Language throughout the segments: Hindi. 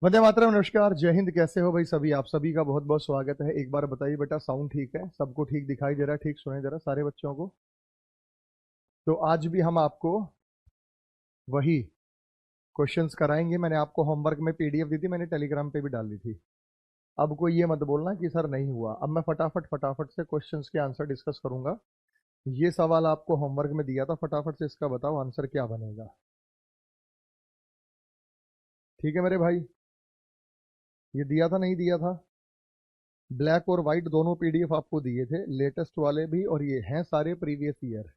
वंदे मातरम। नमस्कार, जय हिंद। कैसे हो भाई सभी? आप सभी का बहुत बहुत स्वागत है। एक बार बताइए बेटा, साउंड ठीक है? सबको ठीक दिखाई दे रहा है? ठीक सुनाई दे रहा है सारे बच्चों को? तो आज भी हम आपको वही क्वेश्चंस कराएंगे। मैंने आपको होमवर्क में पीडीएफ दी थी, मैंने टेलीग्राम पे भी डाल दी थी। अब कोई ये मत बोलना कि सर नहीं हुआ। अब मैं फटाफट फटाफट से क्वेश्चंस के आंसर डिस्कस करूंगा। ये सवाल आपको होमवर्क में दिया था, फटाफट से इसका बताओ आंसर क्या बनेगा। ठीक है मेरे भाई? ये दिया था नहीं दिया था? ब्लैक और व्हाइट दोनों पीडीएफ आपको दिए थे, लेटेस्ट वाले भी, और ये हैं सारे प्रीवियस ईयर।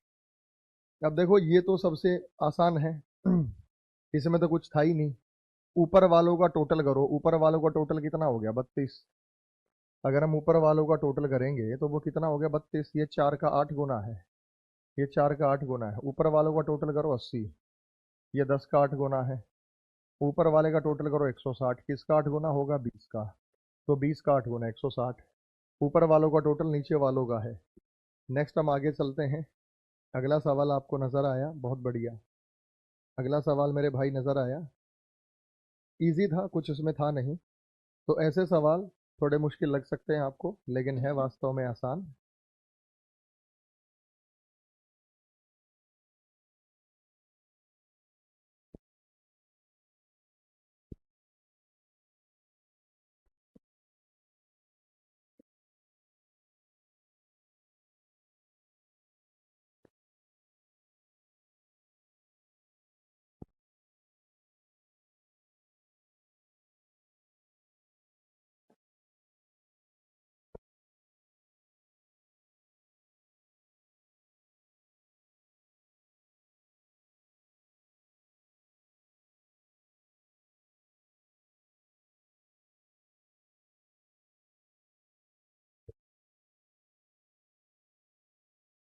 अब देखो, ये तो सबसे आसान है। इसमें तो कुछ था ही नहीं। ऊपर वालों का टोटल करो। ऊपर वालों का टोटल कितना हो गया? 32। अगर हम ऊपर वालों का टोटल करेंगे तो वो कितना हो गया? 32। ये 4 का 8 गुना है। ये 4 का 8 गुना है। ऊपर वालों का टोटल करो 80। ये 10 का 8 गुना है। ऊपर वाले का टोटल करो 160। किसका 8 गुना होगा? 20 का। तो 20 का 8 गुना 160। ऊपर वालों का टोटल नीचे वालों का है। नेक्स्ट हम आगे चलते हैं। अगला सवाल आपको नजर आया? बहुत बढ़िया। अगला सवाल मेरे भाई नजर आया? इजी था, कुछ उसमें था नहीं। तो ऐसे सवाल थोड़े मुश्किल लग सकते हैं आपको, लेकिन है वास्तव में आसान।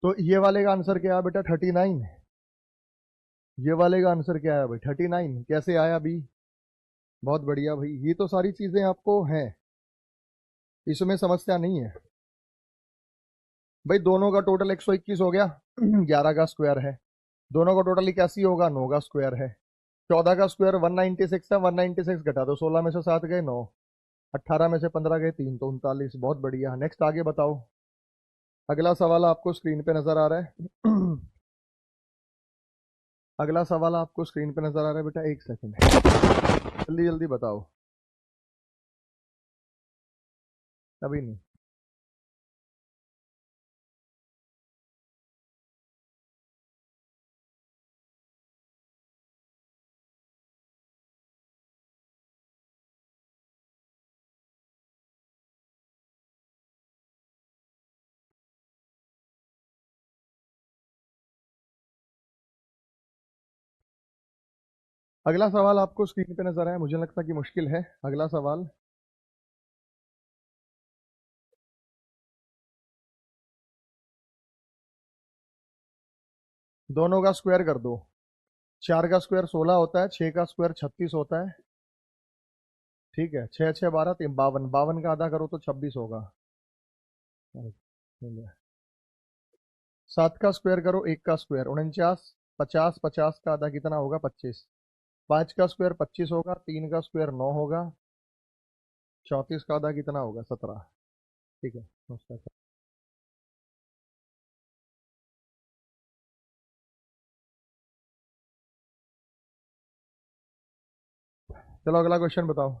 तो ये वाले का आंसर क्या है बेटा? 39। ये वाले का आंसर क्या है भाई? 39 कैसे आया अभी? बहुत बढ़िया भाई, ये तो सारी चीजें आपको हैं, इसमें समस्या नहीं है। भाई दोनों का टोटल 121 हो गया। 11 का स्क्वायर है। दोनों का टोटल 81 होगा, 9 का स्क्वायर है। 14 का स्क्वायर 196 है। 196 घटा दो, 16 में से 7 गए 9। 18 में से 15 गए 3, तो 39। बहुत बढ़िया। नेक्स्ट आगे बताओ। अगला सवाल आपको स्क्रीन पे नजर आ रहा है? अगला सवाल आपको स्क्रीन पे नजर आ रहा है बेटा? एक सेकंड, जल्दी जल्दी बताओ। अभी नहीं। अगला सवाल आपको स्क्रीन पे नजर आया? मुझे लगता है कि मुश्किल है। अगला सवाल। दोनों का स्क्वायर कर दो। 4 का स्क्वायर 16 होता है, 6 का स्क्वायर 36 होता है। ठीक है, 6 6 12 3 52। 52 का आधा करो तो 26 होगा। 7 का स्क्वायर करो, 1 का स्क्वायर 49। 50, 50 का आधा कितना होगा? 25। 5 का स्क्वायर 25 होगा। 3 का स्क्वायर 9 होगा। 34 का आधा कितना होगा? 17। ठीक है, नमस्कार। चलो अगला क्वेश्चन बताओ।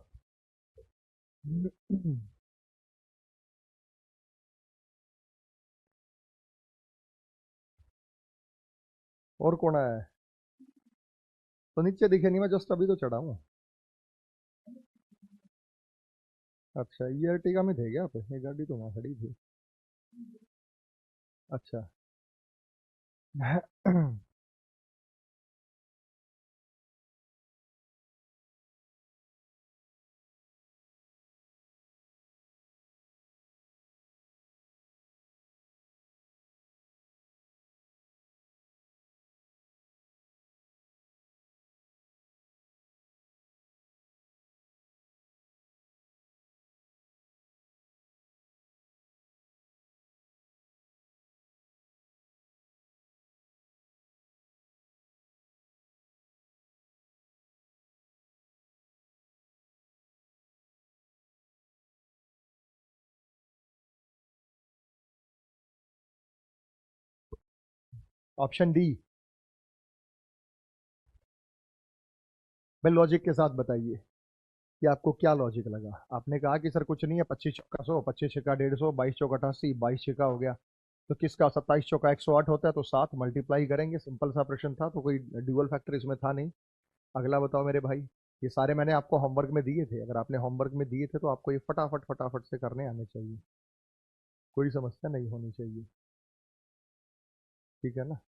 और कौन आया है? तो नीचे दिखे नहीं, मैं जस्ट अभी तो चढ़ा हूँ। अच्छा, ये अर्टिगा में थे क्या आप? ये गाड़ी तो वहाँ खड़ी थी। अच्छा। Option D. भाई लॉजिक के साथ बताइए कि आपको क्या लॉजिक लगा। आपने कहा कि सर कुछ नहीं है, 25 चौका 100, 25 छक्का 150, 22 चौका 88, 22 छक्का हो गया। तो किसका 27 चौका 108 होता है, तो 7 मल्टीप्लाई करेंगे। सिंपल सा प्रश्न था, तो कोई ड्यूअल फैक्टर इसमें था नहीं। अगला बताओ मेरे भाई। ये सारे मैंने आपको होमवर्क में दिए थे, अगर आपने होमवर्क में दिए थे तो आपको ये फटाफट फटाफट से करने आने चाहिए, कोई समस्या नहीं होनी चाहिए। ठीक है ना।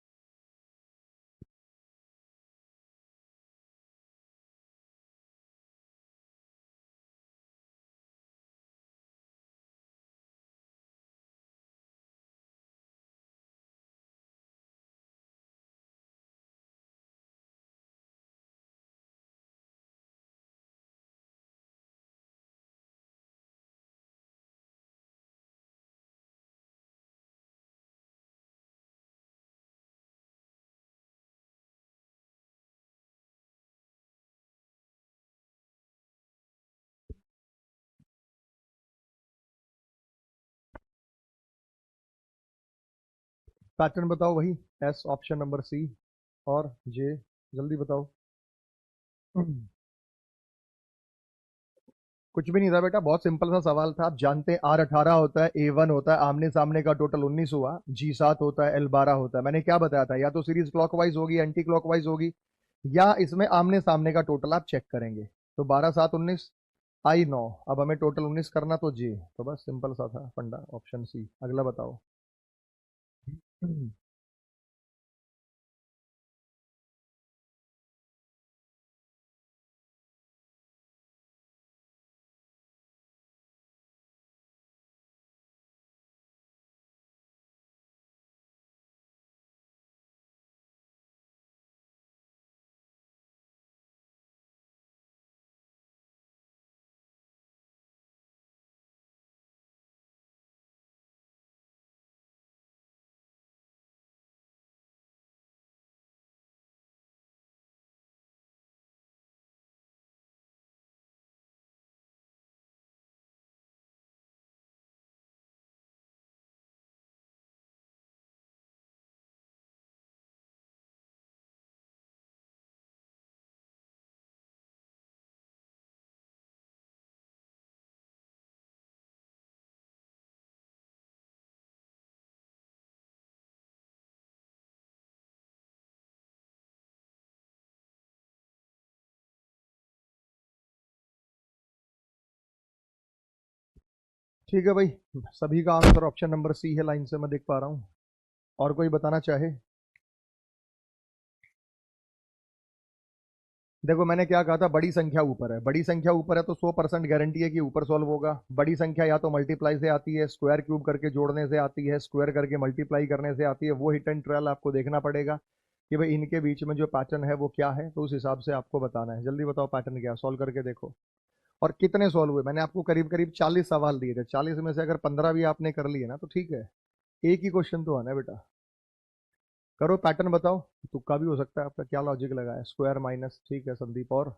पैटर्न बताओ वही, एस ऑप्शन नंबर सी और जे, जल्दी बताओ। कुछ भी नहीं था बेटा, बहुत सिंपल सा सवाल था। आप जानते हैं R18 होता है, A1 होता है, आमने सामने का टोटल 19 हुआ, G7 होता है, L12 होता है। मैंने क्या बताया था, या तो सीरीज क्लॉकवाइज होगी, एंटी क्लॉकवाइज होगी, या इसमें आमने सामने का टोटल आप चेक करेंगे। तो 12 7 19, I 9, अब हमें टोटल 19 करना, तो जे, तो बस सिंपल सा था फंडा, ऑप्शन सी। अगला बताओ। ठीक है भाई, सभी का आंसर ऑप्शन नंबर सी है, लाइन से मैं देख पा रहा हूँ। और कोई बताना चाहे। देखो मैंने क्या कहा था, बड़ी संख्या ऊपर है, बड़ी संख्या ऊपर है तो 100% गारंटी है कि ऊपर सॉल्व होगा। बड़ी संख्या या तो मल्टीप्लाई से आती है, स्क्वायर क्यूब करके जोड़ने से आती है, स्क्वायर करके मल्टीप्लाई करने से आती है। वो हिट एंड ट्रायल आपको देखना पड़ेगा कि भाई इनके बीच में जो पैटर्न है वो क्या है, तो उस हिसाब से आपको बताना है। जल्दी बताओ पैटर्न क्या है, सॉल्व करके देखो। और कितने सॉल्व हुए, मैंने आपको करीब करीब 40 सवाल दिए थे, 40 में से अगर 15 भी आपने कर लिए ना तो ठीक है। एक ही क्वेश्चन तो आना है बेटा। करो पैटर्न बताओ। तुक्का भी हो सकता है, आपका क्या लॉजिक लगा है, स्क्वायर माइनस, ठीक है संदीप। और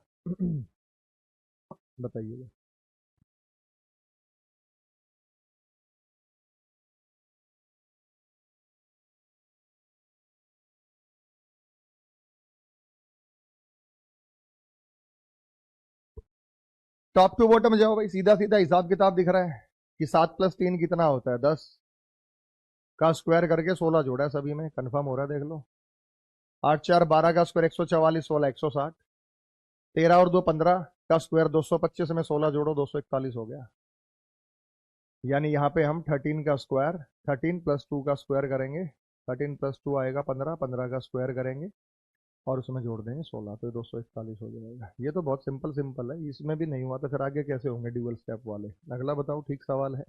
बताइए। टॉप टू बॉटम जाओ भाई, सीधा सीधा हिसाब किताब दिख रहा है कि 7 + 3 कितना होता है, 10 का स्क्वायर करके 16 जोड़ा है, सभी में कंफर्म हो रहा है, देख लो। 8 4 12 का स्क्वायर 144, 16 160, 13 और 2 15 का स्क्वायर 225 में 16 जोड़ो 241 हो गया। यानी यहाँ पे हम 13 का स्क्वायर, 13 + 2 का स्क्वायर करेंगे, 13 + 2 आएगा 15, 15 का स्क्वायर करेंगे और उसमें जोड़ देंगे 16, तो 241 हो जाएगा। ये तो बहुत सिंपल सिंपल है, इसमें भी नहीं हुआ तो फिर आगे कैसे होंगे ड्यूअल स्टेप वाले। अगला बताओ, ठीक सवाल है।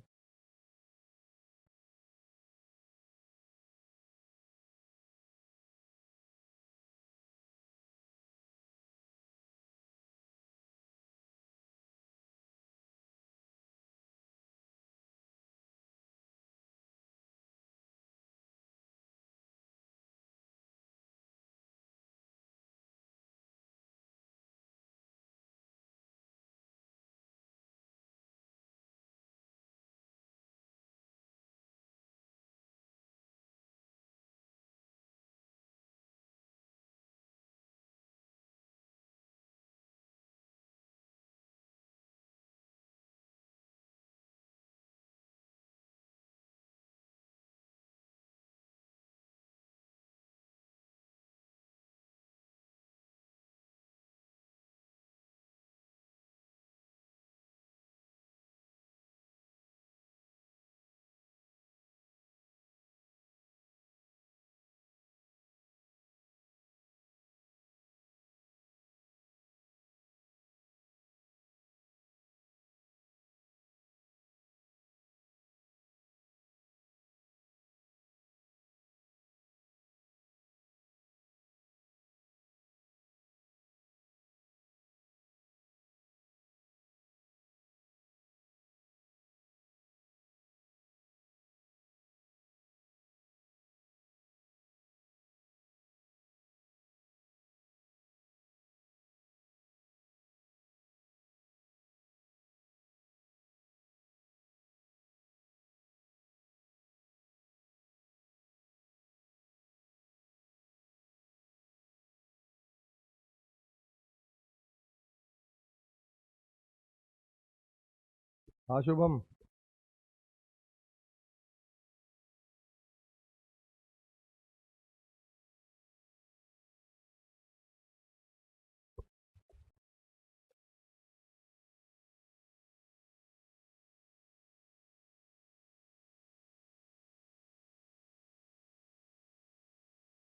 हाँ शुभम।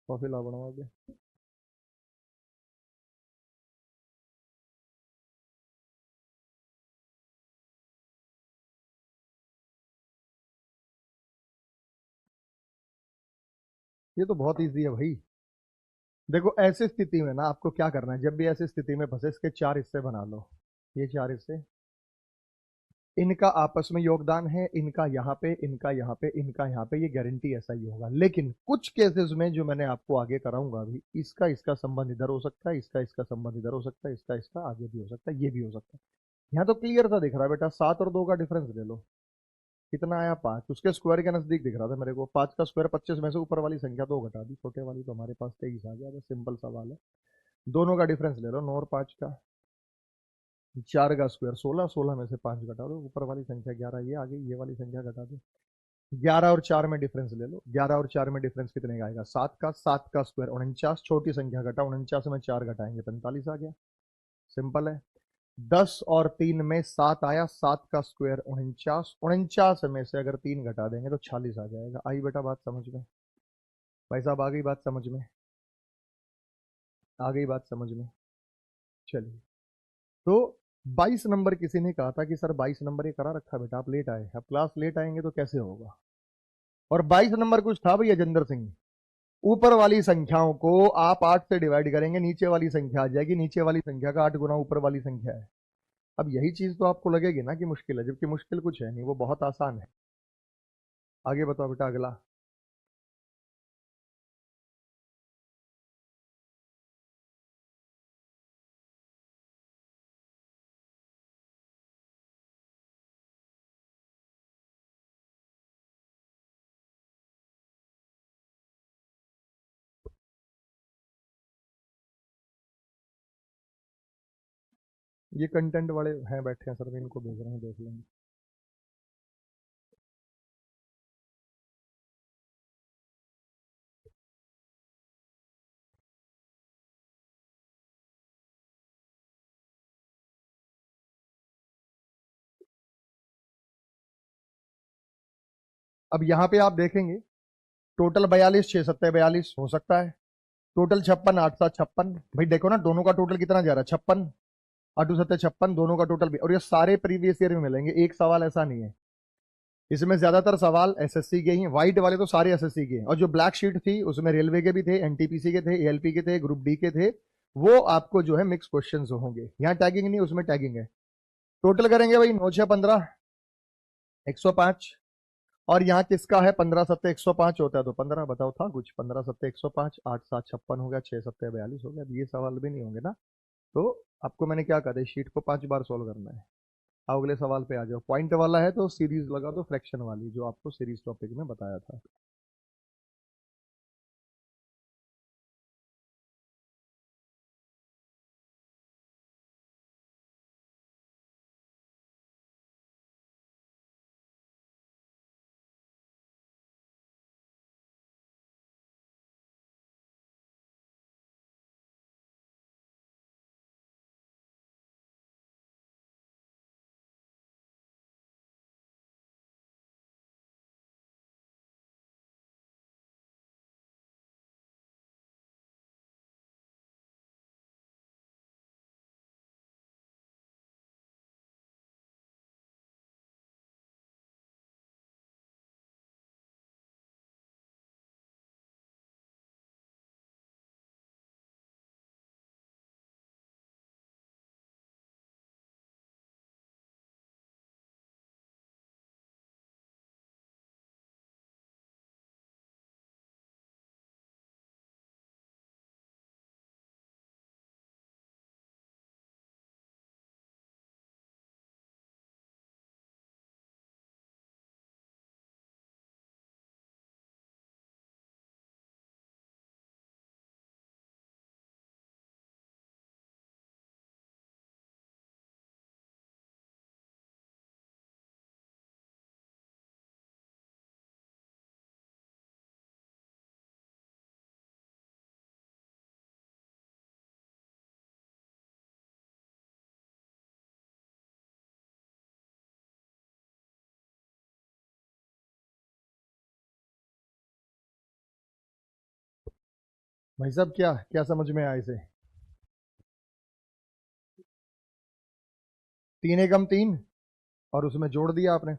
कॉफी ला बनवा के। ये तो बहुत इजी है भाई। देखो ऐसी स्थिति में ना आपको क्या करना है, जब भी ऐसी स्थिति में फंसे इसके चार हिस्से बना लो। ये चार हिस्से, इनका आपस में योगदान है, इनका यहाँ पे, इनका यहाँ पे, इनका यहाँ पे, ये गारंटी ऐसा ही होगा। लेकिन कुछ केसेस में जो मैंने आपको आगे कराऊंगा अभी, इसका इसका संबंध इधर हो सकता है, इसका इसका संबंध इधर हो सकता है, इसका इसका आगे भी हो सकता है, ये भी हो सकता है। यहाँ तो क्लियर सा दिख रहा है बेटा, 7 और 2 का डिफरेंस ले लो। कितना आया? 5। उसके स्क्वायर के नजदीक दिख रहा था मेरे को। 5 का स्क्वायर 25 में से ऊपर वाली संख्या 2 घटा दी, छोटे वाली, तो हमारे पास 23 आ गया। बस सिंपल सवाल है। दोनों का डिफरेंस ले लो, 9 और 5 का। 4 का स्क्वायर 16, 16 में से 5 घटा दो, ऊपर वाली संख्या 11, ये आ गई, ये वाली संख्या घटा दो। 11 और 4 में डिफरेंस ले लो। 11 और 4 में डिफरेंस कितने का आएगा? 7 का। 7 का स्क्वायर 49, छोटी संख्या घटा, 49 में 4 घटाएंगे 45 आ गया। सिंपल है। 10 और 3 में 7 आया, 7 का स्क्वायर 49, 49 में से अगर 3 घटा देंगे तो 46 आ जाएगा। आई बेटा बात समझ में? भाई साहब आ गई बात समझ में? आ गई बात समझ में? चलिए। तो 22 नंबर किसी ने कहा था कि सर 22 नंबर ये करा रखा बेटा, आप लेट आए। अब क्लास लेट आएंगे तो कैसे होगा? और 22 नंबर कुछ था भैया अजेंद्र सिंह। ऊपर वाली संख्याओं को आप 8 से डिवाइड करेंगे, नीचे वाली संख्या आ जाएगी, नीचे वाली संख्या का 8 गुना ऊपर वाली संख्या है। अब यही चीज तो आपको लगेगी ना कि मुश्किल है, जबकि मुश्किल कुछ है नहीं, वो बहुत आसान है। आगे बताओ बेटा अगला। ये कंटेंट वाले हैं बैठे हैं सर, मैं इनको भेज रहा हूँ, देख लेंगे। अब यहाँ पे आप देखेंगे, टोटल 42, 6 सत्ते 42 हो सकता है। टोटल 56, 8 7 56। भाई देखो ना, दोनों का टोटल कितना जा रहा है? 56, 8 सत्ते 56, दोनों का टोटल भी। और ये सारे प्रीवियस ईयर में मिलेंगे, एक सवाल ऐसा नहीं है। इसमें ज्यादातर सवाल एसएससी के ही, व्हाइट वाले तो सारे एसएससी के हैं। और जो ब्लैक शीट थी उसमें रेलवे के भी थे, एनटीपीसी के थे, एएलपी के थे, ग्रुप डी के थे। वो आपको जो है मिक्स क्वेश्चन होंगे। यहाँ टैगिंग नहीं, उसमें टैगिंग है। टोटल करेंगे भाई, 9 6 15, 105। और यहाँ किसका है? 15 सत्ते 105 होता है तो 15, बताओ था कुछ? 15 सत्ते 105, 8 7 56 हो गया, 6 सत्ते 42 हो गया। अब ये सवाल भी नहीं होंगे ना। तो आपको मैंने क्या कहा था, शीट को 5 बार सोल्व करना है। आओ अगले सवाल पे आ जाओ। पॉइंट वाला है तो सीरीज लगा दो, फ्रैक्शन वाली जो आपको सीरीज टॉपिक में बताया था। भाई साहब क्या क्या समझ में आया इसे? 3 एकम 3 और उसमें जोड़ दिया आपने।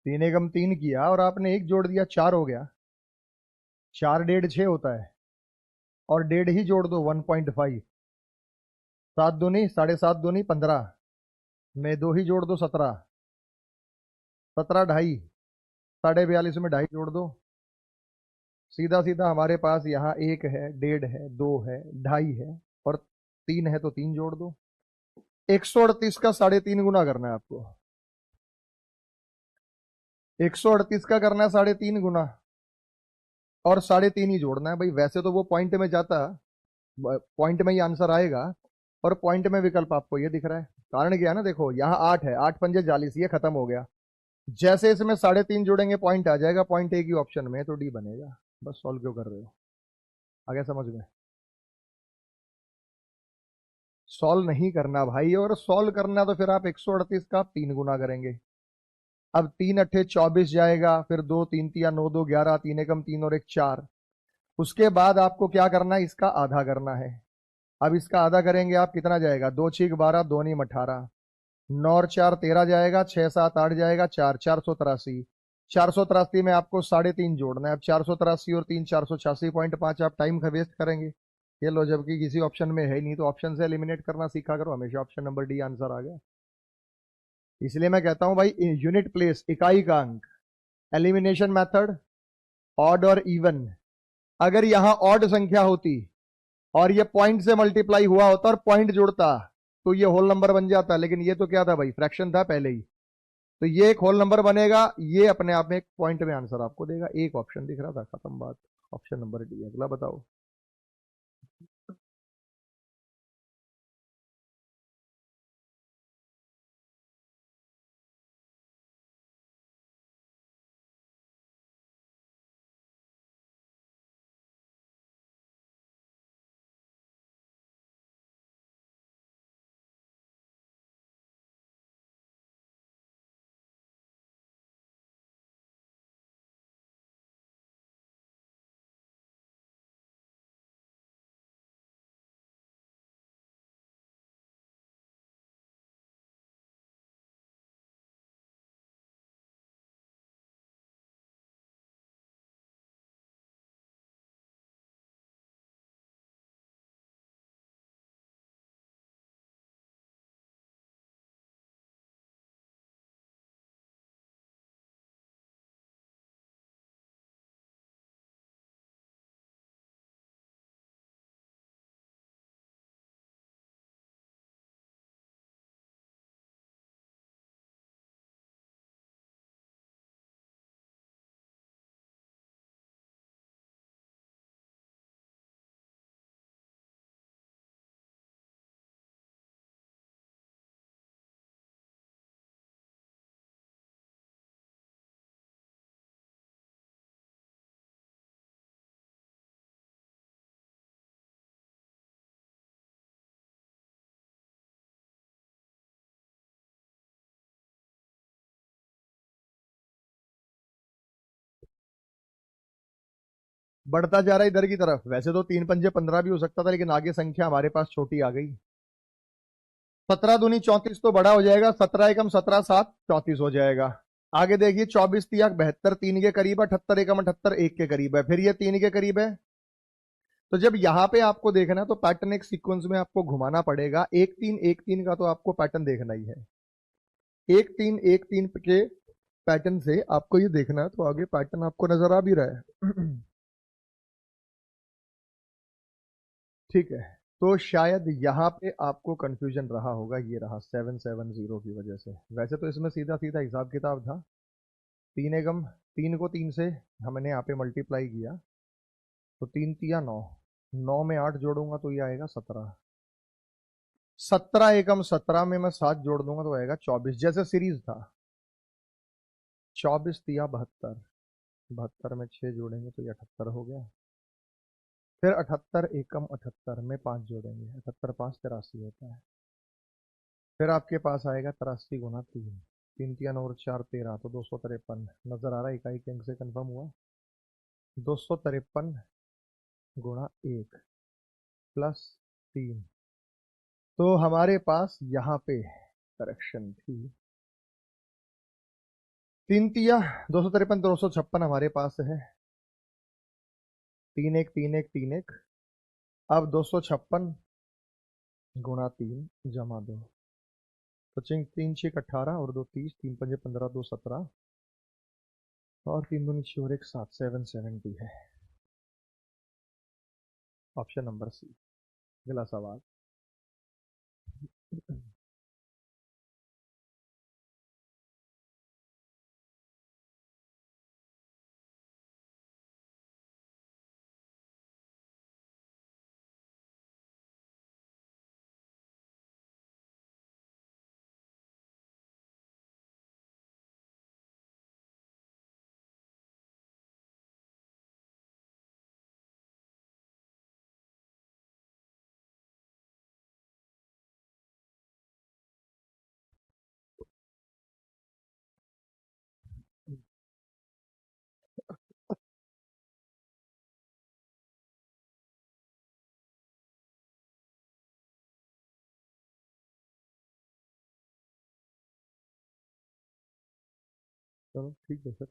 3 एकम 3 किया और आपने एक जोड़ दिया, 4 हो गया। 4 1.5 6 होता है और 1.5 ही जोड़ दो, 1.5। 7 दूनी 7.5 दूनी 15 में 2 ही जोड़ दो, 17। 17 ढाई, 42.5 में ढाई जोड़ दो। सीधा सीधा हमारे पास यहाँ 1 है, 1.5 है, 2 है, ढाई है और 3 है, तो 3 जोड़ दो। 138 का 3.5 गुना करना है आपको। 138 का करना है 3.5 गुना और 3.5 ही जोड़ना है भाई। वैसे तो वो पॉइंट में जाता, पॉइंट में ही आंसर आएगा और पॉइंट में विकल्प आपको ये दिख रहा है। कारण क्या है ना, देखो यहाँ 8 है, 8 पंजे 40, ये खत्म हो गया। जैसे इसमें 3.5 जोड़ेंगे पॉइंट आ जाएगा, पॉइंट एक ही ऑप्शन में है, तो डी बनेगा। बस सॉल्व क्यों कर रहे हो? आ गया समझ में? सॉल्व नहीं करना भाई, और सॉल्व करना तो फिर आप 138 का 3 गुना करेंगे। अब 3 अट्ठे 24 जाएगा, फिर 2 3 तिया 9 2 11, 3 एकम 3 और 1 4। उसके बाद आपको क्या करना है, इसका आधा करना है। अब इसका आधा करेंगे आप, कितना जाएगा, 2 6 12, 2 नीम 18, 9 और 4 13 जाएगा, 6 7 8 जाएगा, 4 483। में आपको 3.5 जोड़ना है। अब 483 और 3 486.5। आप टाइम का वेस्ट करेंगे ये लो, जबकि किसी ऑप्शन में है ही नहीं, तो ऑप्शन से एलिमिनेट करना सीखा करो हमेशा। ऑप्शन नंबर डी आंसर आ गया। इसलिए मैं कहता हूं भाई, यूनिट प्लेस, इकाई का अंक, एलिमिनेशन मेथड, ऑड और इवन। अगर यहां ऑड संख्या होती और ये पॉइंट से मल्टीप्लाई हुआ होता और पॉइंट जुड़ता, तो ये होल नंबर बन जाता। लेकिन ये तो क्या था भाई, फ्रैक्शन था पहले ही, तो ये एक होल नंबर बनेगा। ये अपने आप में एक पॉइंट में आंसर आपको देगा। एक ऑप्शन दिख रहा था, खत्म बात। Option number D. अगला बताओ। बढ़ता जा रहा है इधर की तरफ। वैसे तो 3 पंजे 15 भी हो सकता था, लेकिन आगे संख्या हमारे पास छोटी आ गई। 17 दूनी 34 तो बड़ा हो जाएगा। 17 एकम 17 7 34 हो जाएगा। आगे देखिए, 24 तिया 72, 3 के करीब है। 78 एकम 78, 1 के करीब है, फिर ये 3 के करीब है। तो जब यहां पे आपको देखना है, तो पैटर्न एक सीक्वेंस में आपको घुमाना पड़ेगा। 1 3 1 3 का तो आपको पैटर्न देखना ही है। 1 3 1 3 के पैटर्न से आपको ये देखना है, तो आगे पैटर्न आपको नजर आ भी रहा है। ठीक है। तो शायद यहाँ पे आपको कंफ्यूजन रहा होगा, ये रहा 770 की वजह से। वैसे तो इसमें सीधा सीधा हिसाब किताब था। 3 एकम 3 को 3 से हमने यहाँ पे मल्टीप्लाई किया, तो 3 तिया 9, 9 में 8 जोड़ूंगा तो ये आएगा 17। 17 एकम 17 में मैं 7 जोड़ दूंगा तो आएगा 24, जैसे सीरीज था। 24 तिया 72, 72 में 6 जोड़ेंगे तो ये 78 हो गया। फिर 78 एकम 78 में 5 जोड़ेंगे, 78 5 83 होता है। फिर आपके पास आएगा 83 गुना 3, 3 तिया 9 और 4 13, तो 253 नजर आ रहा है। इकाई के अंक से कंफर्म हुआ। 253 गुणा 1 प्लस 3। तो हमारे पास यहाँ पे करेक्शन थी 3 तिया 253 256 हमारे पास है। 3 1 3 1 3 1। अब 256 गुणा 3 जमा 2। तो 3 6 18 और 2 30, 3 5 15, 2 17 और 3 दूनी 6 और 1 7, 770 है। Option number C. अगला सवाल। चलो ठीक है सर।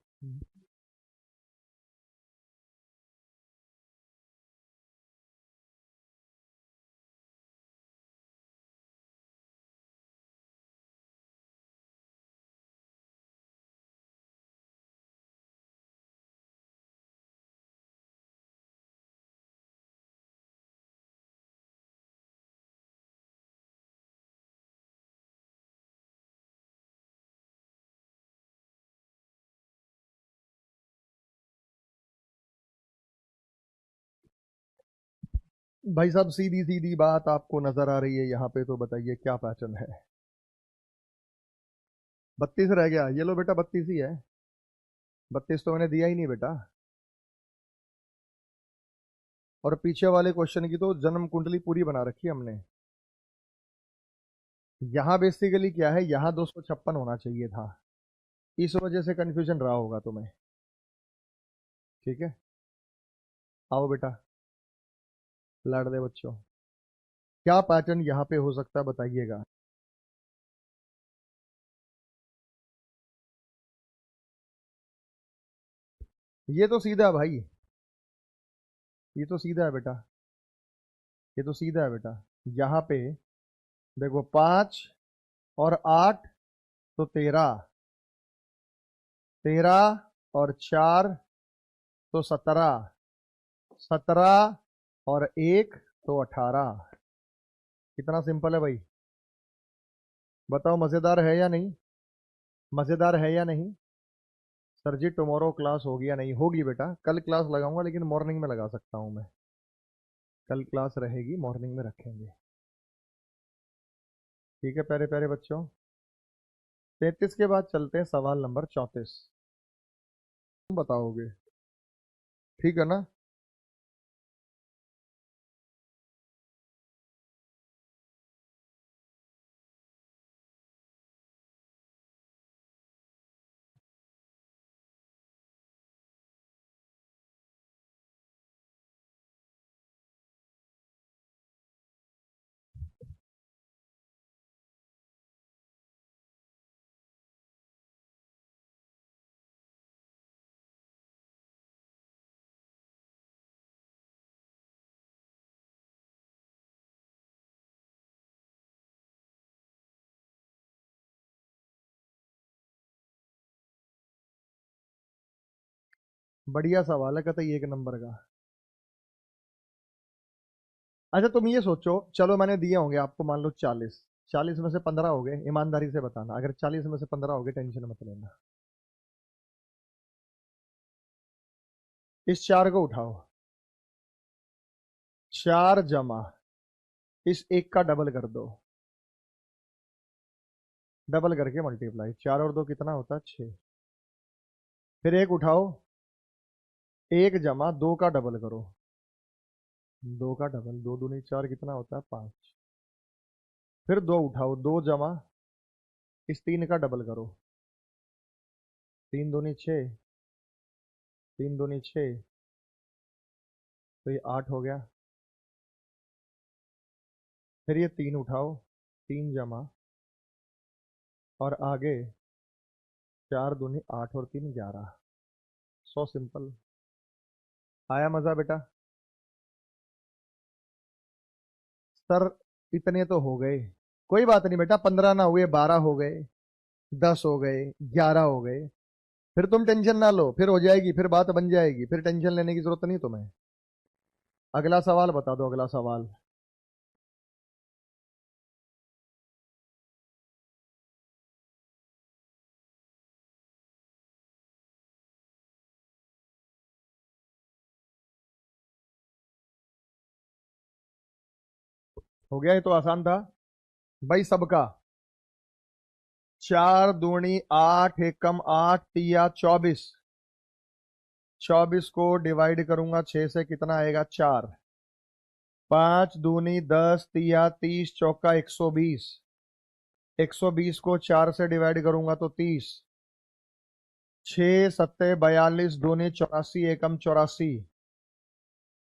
भाई साहब सीधी सीधी बात आपको नजर आ रही है यहाँ पे, तो बताइए क्या पैटर्न है। 32 रह गया, ये लो बेटा 32 ही है। 32 तो मैंने दिया ही नहीं बेटा। और पीछे वाले क्वेश्चन की तो जन्म कुंडली पूरी बना रखी है हमने। यहाँ बेसिकली क्या है, यहाँ 256 होना चाहिए था, इस वजह से कंफ्यूजन रहा होगा तुम्हें। ठीक है, आओ बेटा लड़ दे बच्चों। क्या पैटर्न यहाँ पे हो सकता है बताइएगा। ये तो सीधा है भाई, ये तो सीधा है बेटा, ये तो सीधा है बेटा। यहाँ पे देखो 5 और 8 तो 13, 13 और 4 तो 17, 17 और 1 तो 18। कितना सिंपल है भाई, बताओ मजेदार है या नहीं, मजेदार है या नहीं। सर जी टुमारो क्लास होगी या नहीं होगी बेटा, कल क्लास लगाऊंगा लेकिन मॉर्निंग में लगा सकता हूं मैं। कल क्लास रहेगी, मॉर्निंग में रखेंगे। ठीक है प्यारे प्यारे बच्चों, 33 के बाद चलते हैं सवाल नंबर 34। तुम बताओगे, ठीक है ना। बढ़िया सवाल है, कतई 1 नंबर का। अच्छा तुम ये सोचो, चलो मैंने दिए होंगे आपको मान लो 40, 40 में से 15 हो गए, ईमानदारी से बताना अगर 40 में से 15 हो गए, टेंशन मत लेना। इस 4 को उठाओ, 4 जमा इस 1 का डबल कर दो, डबल करके मल्टीप्लाई, 4 और 2 कितना होता है 6। फिर 1 उठाओ, 1 जमा 2 का डबल करो, 2 का डबल, 2 दूनी 4 कितना होता है 5। फिर 2 उठाओ, 2 जमा इस 3 का डबल करो, 3 दूनी 6, 3 दूनी 6, तो ये 8 हो गया। फिर ये 3 उठाओ, 3 जमा, और आगे 4 दूनी 8 और 3 11। So simple. आया मजा बेटा? सर इतने तो हो गए, कोई बात नहीं बेटा, 15 ना हुए, 12 हो गए, 10 हो गए, 11 हो गए। फिर तुम टेंशन ना लो, फिर हो जाएगी, फिर बात बन जाएगी, फिर टेंशन लेने की जरूरत नहीं तुम्हें। अगला सवाल बता दो, अगला सवाल। हो गया, ये तो आसान था भाई सबका। 4 दूनी 8, एकम 8, तिया 24। 24 को डिवाइड करूंगा 6 से, कितना आएगा? 4। 5 दूनी 10, तिया 30, चौका 120। 120 को 4 से डिवाइड करूंगा तो 30। 6 सत्ते 42, दूनी 84, एकम 84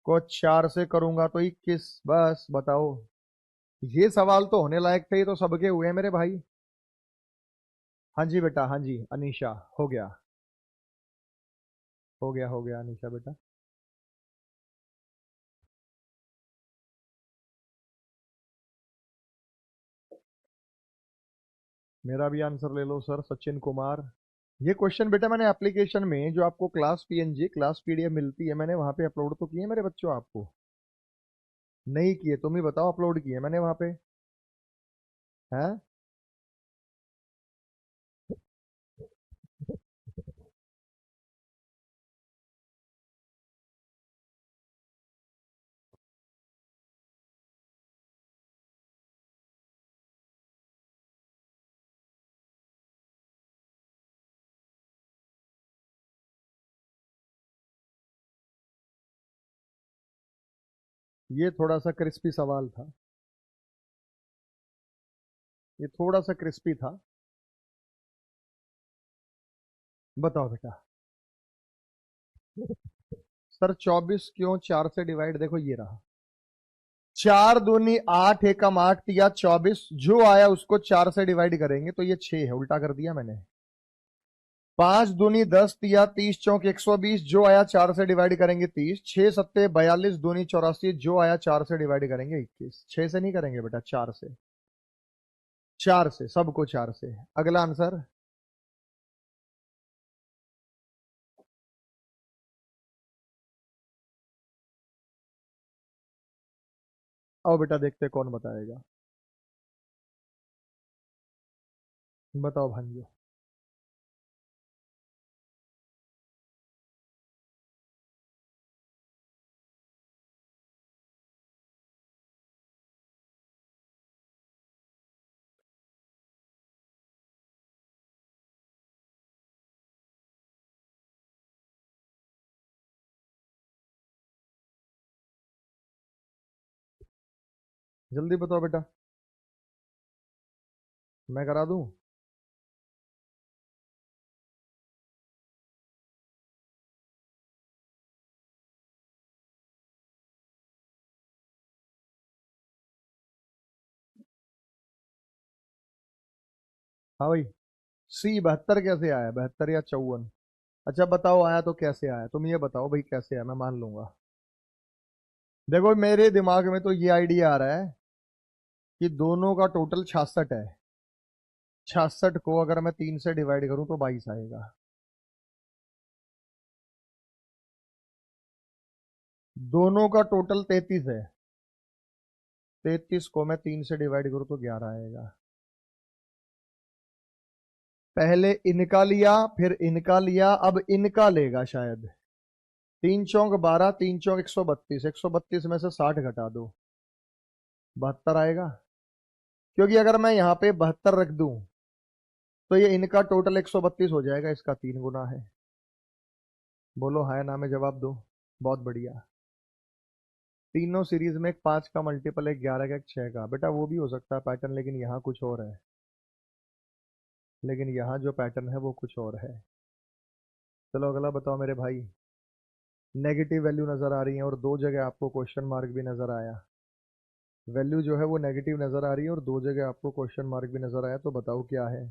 को 4 से करूंगा तो 21। बस बताओ, ये सवाल तो होने लायक थे, ये तो सबके हुए हैं मेरे भाई। हाँ जी बेटा, हाँ जी अनीशा। हो गया, हो गया, हो गया अनीशा बेटा। मेरा भी आंसर ले लो सर, सचिन कुमार। ये क्वेश्चन बेटा मैंने एप्लीकेशन में, जो आपको क्लास पीएनजी क्लास पीडीएफ मिलती है, मैंने वहां पे अपलोड तो किए मेरे बच्चों आपको। नहीं किए? तुम ही बताओ, अपलोड किए मैंने वहां पे, हैं? ये थोड़ा सा क्रिस्पी सवाल था, ये थोड़ा सा क्रिस्पी था। बताओ बेटा। सर 24 क्यों 4 से डिवाइड? देखो ये रहा, 4 दूनी 8, एकम 8, तिया 24, जो आया उसको 4 से डिवाइड करेंगे तो ये 6 है, उल्टा कर दिया मैंने। 5 दूनी 10, तिया 30, चौक 120, जो आया 4 से डिवाइड करेंगे 30। 6 सत्ते 42, दूनी 84, जो आया 4 से डिवाइड करेंगे 21। 6 से नहीं करेंगे बेटा, 4 से। 4 से, सबको 4 से। अगला आंसर। आओ बेटा देखते कौन बताएगा। बताओ भांजो। जल्दी बताओ बेटा, मैं करा दूं? हाँ भाई। सी 72 कैसे आया? 72 या 54? अच्छा बताओ, आया तो कैसे आया? तुम ये बताओ भाई, कैसे आया? मैं मान लूंगा। देखो मेरे दिमाग में तो ये आइडिया आ रहा है कि दोनों का टोटल 66 है। 66 को अगर मैं 3 से डिवाइड करूं तो 22 आएगा। दोनों का टोटल 33 है। 33 को मैं 3 से डिवाइड करूं तो 11 आएगा। पहले इनका लिया, फिर इनका लिया, अब इनका लेगा शायद। 3 चौक 12, 3 चौक 132, 132 में से 60 घटा दो, 72 आएगा। क्योंकि अगर मैं यहाँ पे 72 रख दूं तो ये इनका टोटल 132 हो जाएगा, इसका 3 गुना है। बोलो हाय ना में जवाब दो। बहुत बढ़िया। तीनों सीरीज में एक 5 का मल्टीपल, एक 11 का, एक 6 का। बेटा वो भी हो सकता है पैटर्न, लेकिन यहाँ कुछ और है। लेकिन यहाँ जो पैटर्न है वो कुछ और है। चलो अगला बताओ मेरे भाई। नेगेटिव वैल्यू नजर आ रही है और दो जगह आपको क्वेश्चन मार्क भी नजर आया। वैल्यू जो है वो नेगेटिव नजर आ रही है और दो जगह आपको क्वेश्चन मार्क भी नजर आया, तो बताओ क्या है।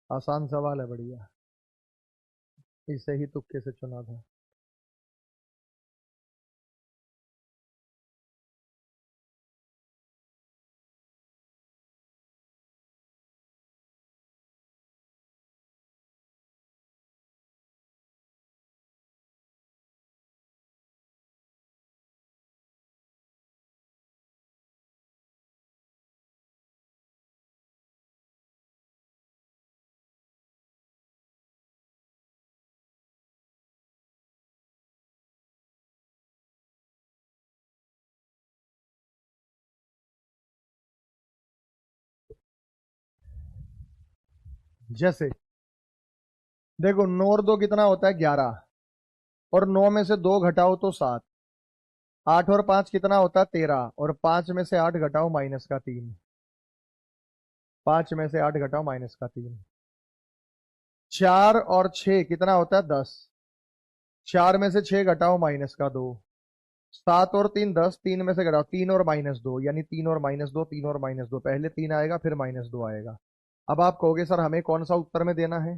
आसान सवाल है, बढ़िया। इसे ही तुक्के से चुना था। जैसे देखो, 9 और 2 कितना होता है, 11। और 9 में से 2 घटाओ तो 7। 8 और 5 कितना होता है, 13। और 5 में से 8 घटाओ माइनस का 3। 5 में से 8 घटाओ माइनस का 3। 4 और 6 कितना होता है, 10। 4 में से 6 घटाओ माइनस का 2। 7 और 3 10। 3 में से घटाओ 3 और -2, यानी 3 और -2, 3 और -2। पहले 3 आएगा फिर -2 आएगा। अब आप कहोगे सर हमें कौन सा उत्तर में देना है,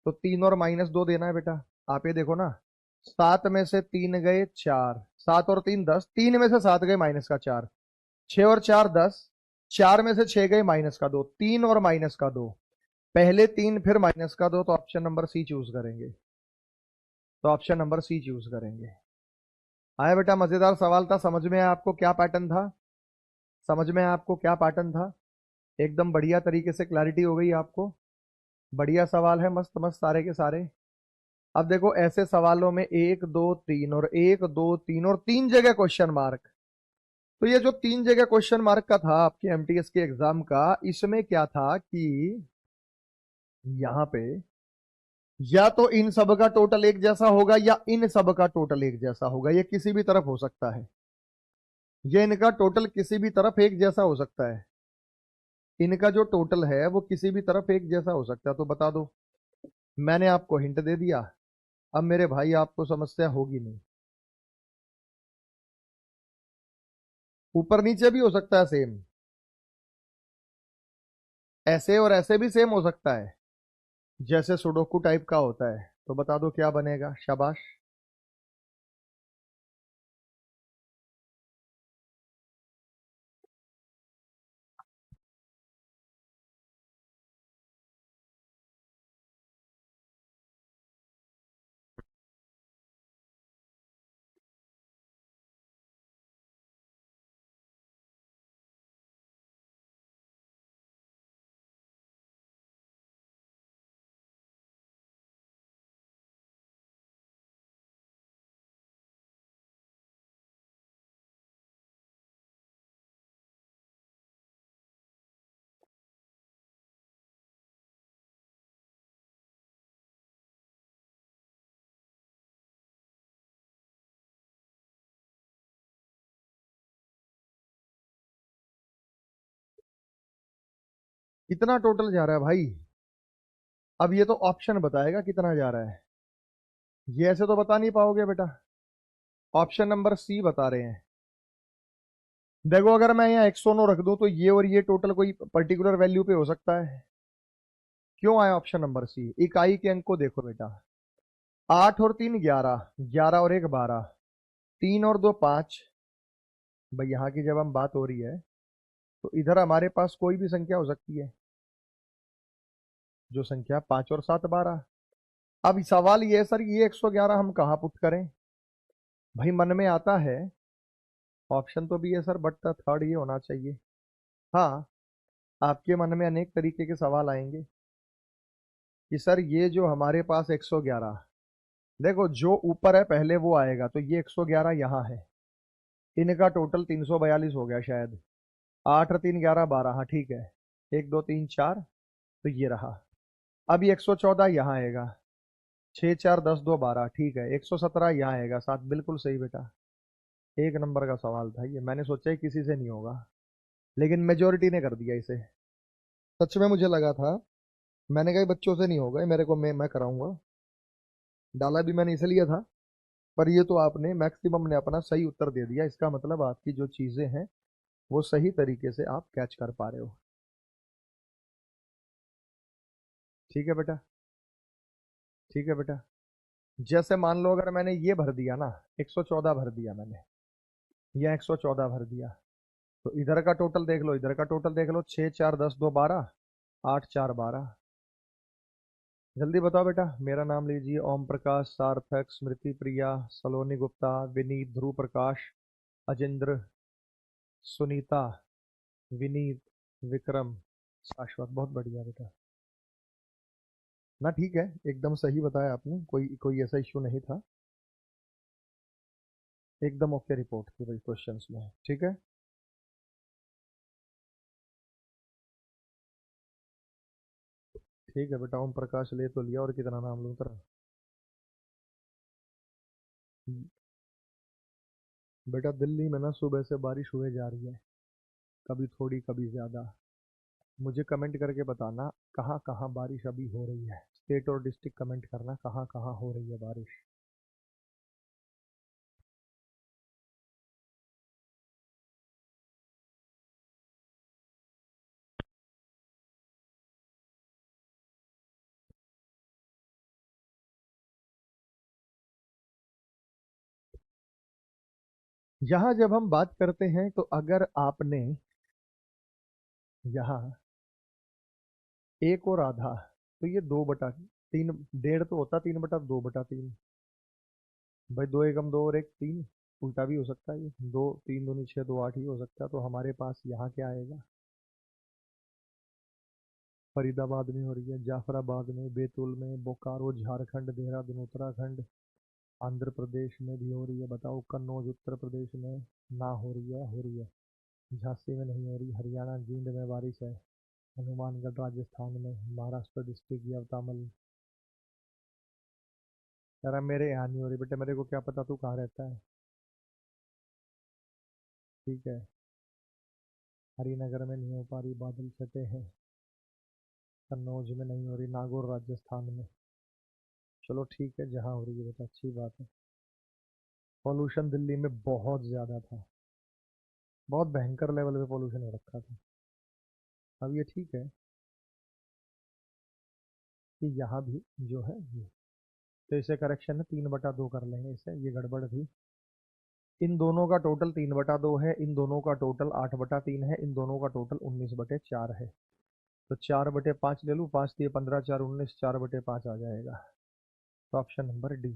तो 3 और -2 देना है बेटा। आप ये देखो ना, 7 में से 3 गए 4, 7 और 3 10, 3 में से 7 गए माइनस का 4, 6 और 4 10, 4 में से 6 गए माइनस का 2, 3 और -2। पहले 3 फिर -2, तो ऑप्शन नंबर सी चूज करेंगे। तो ऑप्शन नंबर सी चूज करेंगे। आया बेटा, मजेदार सवाल था। समझ में आया आपको क्या पैटर्न था? समझ में आया आपको क्या पैटर्न था? एकदम बढ़िया तरीके से क्लैरिटी हो गई आपको। बढ़िया सवाल है, मस्त मस्त सारे के सारे। अब देखो, ऐसे सवालों में 1 2 3 और 1 2 3 और 3 जगह क्वेश्चन मार्क। तो ये जो 3 जगह क्वेश्चन मार्क का था आपके एमटीएस के एग्जाम का, इसमें क्या था कि यहां पे या तो इन सब का टोटल एक जैसा होगा या इन सब का टोटल एक जैसा होगा। ये किसी भी तरफ हो सकता है। ये इनका टोटल किसी भी तरफ एक जैसा हो सकता है। इनका जो टोटल है वो किसी भी तरफ एक जैसा हो सकता है। तो बता दो, मैंने आपको हिंट दे दिया। अब मेरे भाई आपको समस्या होगी नहीं। ऊपर नीचे भी हो सकता है सेम, ऐसे और ऐसे भी सेम हो सकता है, जैसे सुडोकू टाइप का होता है। तो बता दो क्या बनेगा, शाबाश। कितना टोटल जा रहा है भाई? अब ये तो ऑप्शन बताएगा कितना जा रहा है। ये ऐसे तो बता नहीं पाओगे बेटा। ऑप्शन नंबर सी बता रहे हैं। देखो, अगर मैं यहाँ 109 रख दूं तो ये और ये टोटल कोई पर्टिकुलर वैल्यू पे हो सकता है। क्यों आया ऑप्शन नंबर सी? इकाई के अंक को देखो बेटा। 8 और 3 11, 11 और 1 12, 3 और 2 5। भाई यहाँ की जब हम बात हो रही है तो इधर हमारे पास कोई भी संख्या हो सकती है, जो संख्या 5 और 7 12। अब सवाल ये है सर, ये 111 हम कहाँ पुट करें? भाई मन में आता है, ऑप्शन तो भी है सर, बट थर्ड ये होना चाहिए। हाँ, आपके मन में अनेक तरीके के सवाल आएंगे कि सर ये जो हमारे पास 111, देखो जो ऊपर है पहले वो आएगा, तो ये 111 यहाँ है। इनका टोटल 342 हो गया शायद। 8 और 3 11 12, हाँ ठीक है। 1 2 3 4, तो ये रहा। अब ये 114 यहाँ आएगा। 6 4 10 2 12, ठीक है। 117 यहाँ आएगा 7, बिल्कुल सही बेटा। एक नंबर का सवाल था ये, मैंने सोचा ही किसी से नहीं होगा, लेकिन मेजोरिटी ने कर दिया इसे। सच में मुझे लगा था, मैंने कहा बच्चों से नहीं होगा ये, मेरे को मैं कराऊंगा। डाला भी मैंने इसलिए था, पर ये तो आपने मैक्सिमम ने अपना सही उत्तर दे दिया। इसका मतलब आपकी जो चीजें हैं वो सही तरीके से आप कैच कर पा रहे हो। ठीक है बेटा, ठीक है बेटा। जैसे मान लो अगर मैंने ये भर दिया ना, 114 भर दिया मैंने, या 114 भर दिया, तो इधर का टोटल देख लो, इधर का टोटल देख लो। 6 4 10 2 12, 8 4 12। जल्दी बताओ बेटा। मेरा नाम लीजिए। ओम प्रकाश, सार्थक, स्मृति प्रिया, सलोनी गुप्ता, विनीत, ध्रुव प्रकाश, अजेंद्र, सुनीता, विनीत, विक्रम, शाश्वत। बहुत बढ़िया बेटा। ना ठीक है, एकदम सही बताया आपने, कोई कोई ऐसा इश्यू नहीं था। एकदम ओके रिपोर्ट थी भाई क्वेश्चंस में। ठीक है, ठीक है बेटा। ओम प्रकाश ले तो लिया, और कितना नाम लूँ तेरा? बेटा दिल्ली में ना सुबह से बारिश हुए जा रही है, कभी थोड़ी कभी ज्यादा। मुझे कमेंट करके बताना कहाँ कहाँ बारिश अभी हो रही है। स्टेट और डिस्ट्रिक्ट कमेंट करना कहाँ कहाँ हो रही है बारिश। यहाँ जब हम बात करते हैं तो अगर आपने यहाँ एक और आधा, तो ये 2/3, 1.5 तो होता, 3/2/3। भाई दो एकम दो और एक तीन, उल्टा भी हो सकता है ये। दो तीन दूनी छः, 2 8 ही हो सकता है। तो हमारे पास यहाँ क्या आएगा? फरीदाबाद में हो रही है, जाफराबाद में, बैतूल में, बोकारो झारखंड, देहरादून उत्तराखंड, आंध्र प्रदेश में भी हो रही है। बताओ कन्नौज उत्तर प्रदेश में ना हो रही है? हो रही है। झांसी में नहीं हो रही। हरियाणा जींद में बारिश है। हनुमानगढ़ राजस्थान में, महाराष्ट्र डिस्ट्रिक्ट यवतमाल। यार मेरे यहाँ नहीं हो रही बेटे, मेरे को क्या पता तू कहाँ रहता है। ठीक है, हरिनगर में नहीं हो पा रही, बादल छटे हैं। कन्नौज में नहीं हो रही, नागौर राजस्थान में। चलो ठीक है, जहाँ हो रही है बेटा अच्छी बात है। पॉल्यूशन दिल्ली में बहुत ज्यादा था, बहुत भयंकर लेवल पे पॉल्यूशन हो रखा था। अब ये ठीक है कि यहाँ भी जो है ये, तो इसे करेक्शन है, 3/2 कर लेंगे इसे, ये गड़बड़ थी। इन दोनों का टोटल 3/2 है, इन दोनों का टोटल 8/3 है, इन दोनों का टोटल 19/4 है। तो 4/5 ले लूँ, 5 दिए 15, 4 19, 4/5 आ जाएगा। तो option number D,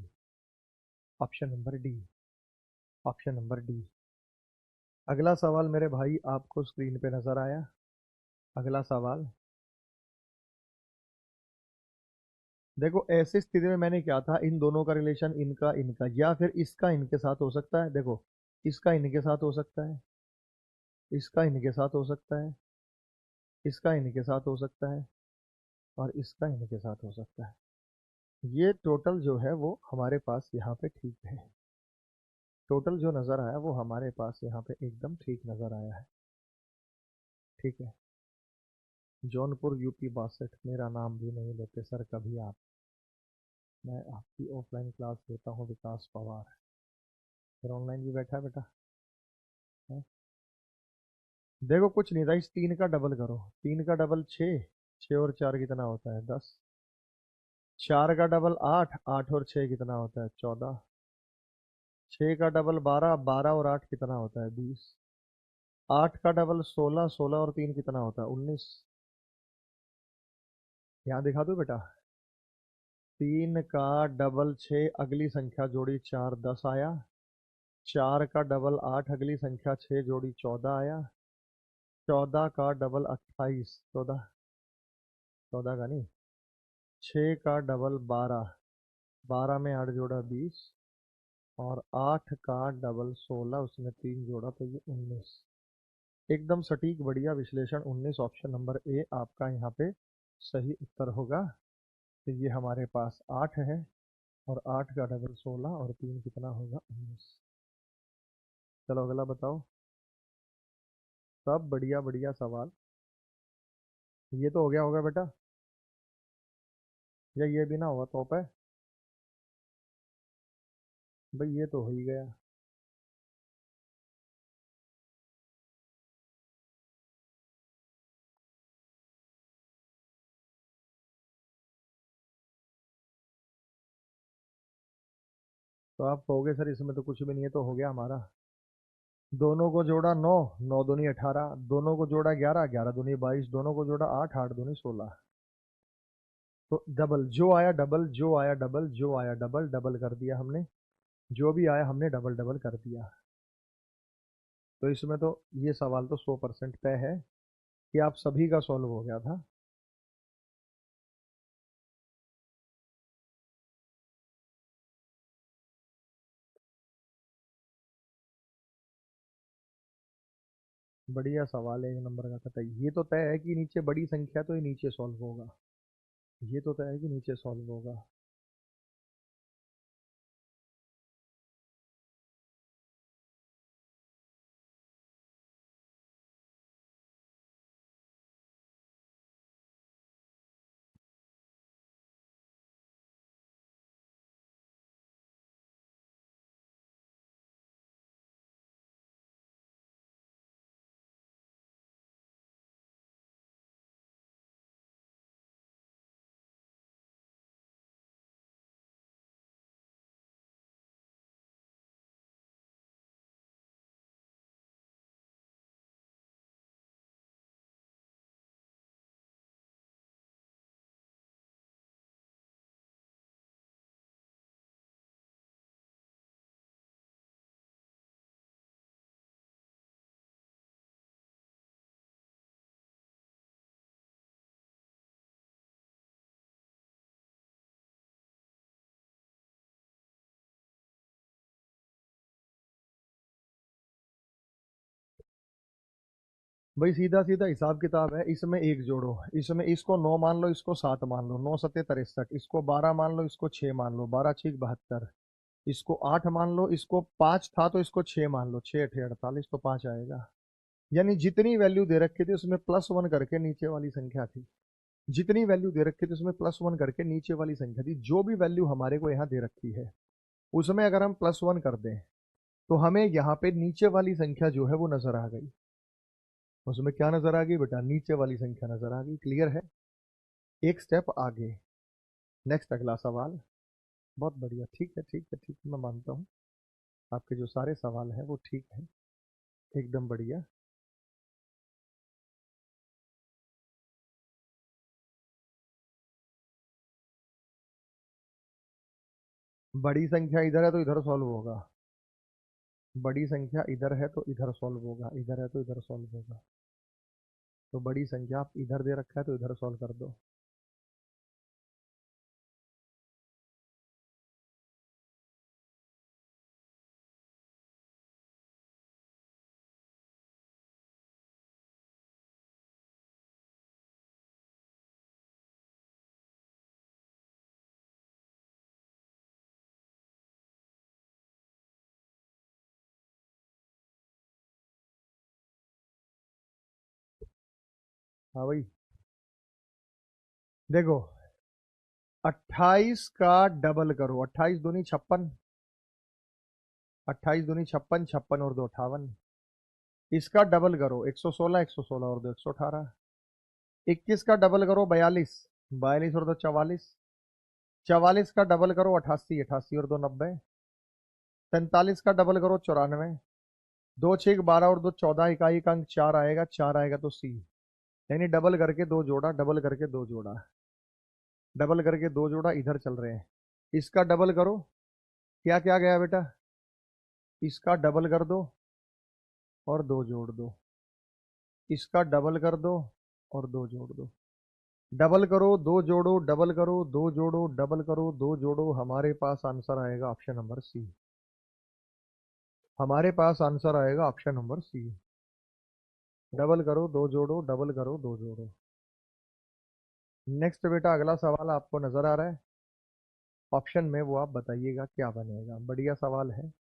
option number D, option number D. अगला सवाल मेरे भाई आपको स्क्रीन पे नजर आया? अगला सवाल देखो, ऐसी स्थिति में मैंने क्या था, इन दोनों का रिलेशन इनका इनका, या फिर इसका इनके साथ हो सकता है। देखो, इसका इनके साथ हो सकता है, इसका इनके साथ हो सकता है, इसका इनके साथ हो सकता है, और इसका इनके साथ हो सकता है। ये टोटल जो है वो हमारे पास यहाँ पे ठीक है। टोटल जो नज़र आया वो हमारे पास यहाँ पे एकदम ठीक नज़र आया है। ठीक है। जौनपुर यूपी 62। मेरा नाम भी नहीं लेते सर कभी आप। मैं आपकी ऑफलाइन क्लास लेता हूँ, विकास पवार। फिर ऑनलाइन भी बैठा है बेटा है? देखो कुछ नहीं था, इस 3 का डबल करो। 3 का डबल 6, 6 और 4 कितना होता है? 10। 4 का डबल 8, 8 और 6 कितना होता है? 14। 6 का डबल 12, 12 और 8 कितना होता है? 20। 8 का डबल 16, 16 और 3 कितना होता है? 19। यहाँ दिखा दो बेटा। 3 का डबल 6, अगली संख्या जोड़ी 4, 10 आया। 4 का डबल 8, अगली संख्या 6 जोड़ी 14 आया। 14 का डबल 28, 14, 14 का नहीं, 6 का डबल 12, 12 में 8 जोड़ा 20, और 8 का डबल 16, उसमें 3 जोड़ा तो ये 19। एकदम सटीक बढ़िया विश्लेषण 19। ऑप्शन नंबर ए आपका यहाँ पे सही उत्तर होगा। तो ये हमारे पास 8 है, और 8 का डबल 16, और 3 कितना होगा? 19। चलो अगला बताओ। सब बढ़िया बढ़िया सवाल। ये तो हो गया होगा बेटा, या ये भी ना हुआ तो पे। भाई ये तो हो ही गया। तो आप कहोगे सर इसमें तो कुछ भी नहीं है, तो हो गया हमारा। दोनों को जोड़ा 9, 9 दूनी 18, दोनों को जोड़ा 11, 11 दूनी 22, दोनों को जोड़ा 8, 8 दूनी 16। तो डबल जो आया डबल, जो आया डबल, जो आया डबल, डबल कर दिया हमने। जो भी आया हमने डबल डबल कर दिया। तो इसमें तो ये सवाल तो 100% तय है कि आप सभी का सॉल्व हो गया था। बढ़िया सवाल है, 1 नंबर का कतई। ये तो तय है कि नीचे बड़ी संख्या तो ये नीचे सॉल्व होगा। ये तो तय है कि नीचे सॉल्व होगा। भाई सीधा सीधा हिसाब किताब है, इसमें एक जोड़ो, इसमें इसको 9 मान लो, इसको 7 मान लो, 9 सत्ते 63, इसको 12 मान लो, इसको 6 मान लो, 12 6 72, इसको 8 मान लो, इसको 5 था तो इसको 6 मान लो, 6 8 48, तो 5 आएगा। यानी जितनी वैल्यू दे रखी थी उसमें +1 करके नीचे वाली संख्या थी। जितनी वैल्यू दे रखी थी उसमें +1 करके नीचे वाली संख्या थी। जो भी वैल्यू हमारे को यहाँ दे रखी है उसमें अगर हम +1 कर दें तो हमें यहाँ पे नीचे वाली संख्या जो है वो नजर आ गई। उसमें क्या नजर आ गई बेटा? नीचे वाली संख्या नजर आ गई। क्लियर है? एक स्टेप आगे। नेक्स्ट अगला सवाल। बहुत बढ़िया, ठीक है ठीक है ठीक है, मैं मानता हूँ आपके जो सारे सवाल हैं वो ठीक है, एकदम बढ़िया। बड़ी संख्या इधर है तो इधर सॉल्व होगा। बड़ी संख्या इधर है तो इधर सॉल्व होगा, इधर है तो इधर सॉल्व होगा। तो बड़ी संख्या आप इधर दे रखा है तो इधर सॉल्व कर दो। हाँ भाई, देखो 28 का डबल करो, 28 दूनी 56, 28 दूनी 56, 56 और 2 58। इसका डबल करो 116, 116 और 2 118। 21 का डबल करो 42, 42 और 2 44। 44 का डबल करो 88, 88 और 2 90। 43 का डबल करो 94। 2 6 12 और 2 14, इकाई का अंक 4 आएगा, 4 आएगा तो C। यानी डबल करके दो जोड़ा, डबल करके दो जोड़ा, डबल करके दो जोड़ा इधर चल रहे हैं। इसका डबल करो, क्या क्या गया बेटा? इसका डबल कर दो और दो जोड़ दो। इसका डबल कर दो और दो जोड़ दो। डबल करो दो जोड़ो, डबल करो दो जोड़ो, डबल करो दो जोड़ो, हमारे पास आंसर आएगा ऑप्शन नंबर सी। हमारे पास आंसर आएगा ऑप्शन नंबर सी। डबल करो दो जोड़ो, डबल करो दो जोड़ो। नेक्स्ट बेटा अगला सवाल आपको नजर आ रहा है ऑप्शन में, वो आप बताइएगा क्या बनेगा। बढ़िया सवाल है।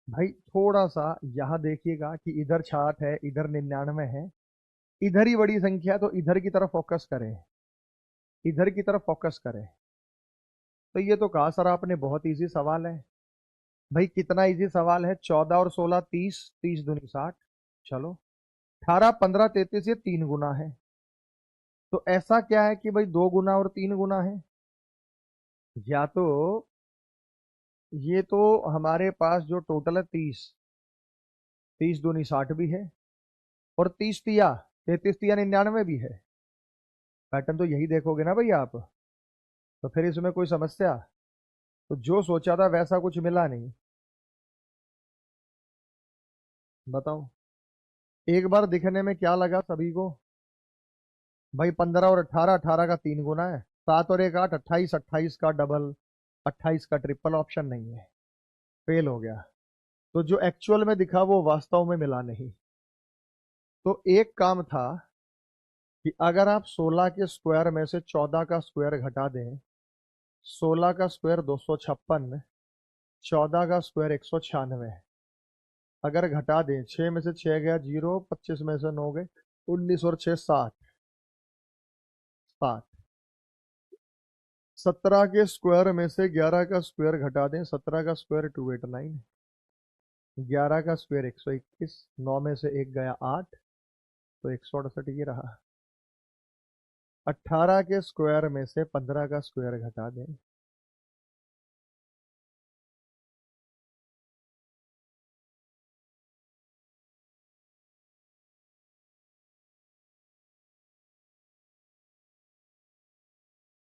भाई थोड़ा सा यहाँ देखिएगा कि इधर 60 है, इधर 99 है, इधर ही बड़ी संख्या है, तो इधर की तरफ फोकस करें, इधर की तरफ फोकस करें। तो ये तो कहा सर आपने बहुत इजी सवाल है। भाई कितना इजी सवाल है, 14 और 16 30, 30 दूनी 60। चलो 18 15 33, ये 3 गुना है। तो ऐसा क्या है कि भाई 2 गुना और 3 गुना है? या तो ये तो हमारे पास जो टोटल है 30, 30 दूनी 60 भी है, और 30 तिया 33 तिया 99 भी है। पैटर्न तो यही देखोगे ना भाई आप, तो फिर इसमें कोई समस्या? तो जो सोचा था वैसा कुछ मिला नहीं। बताओ, एक बार दिखने में क्या लगा सभी को? भाई 15 और 18, 18 का 3 गुना है, 7 और 1 8, 28, 28 का डबल, 28 का ट्रिपल, ऑप्शन नहीं है, फेल हो गया। तो जो एक्चुअल में दिखा वो वास्तव में मिला नहीं। तो एक काम था कि अगर आप 16 के स्क्वायर में से 14 का स्क्वायर घटा दें, 16 का स्क्वायर 256, 14 का स्क्वायर 196, अगर घटा दें, 6 में से 6 गया 0, 25 में से 9 गए 19, और 6 60, 60। 17 के स्क्वायर में से 11 का स्क्वायर घटा दें, 17 का स्क्वायर 289, 11 का स्क्वायर 121, 9 में से 1 गया 8, तो 168 ये रहा। 18 के स्क्वायर में से 15 का स्क्वायर घटा दें,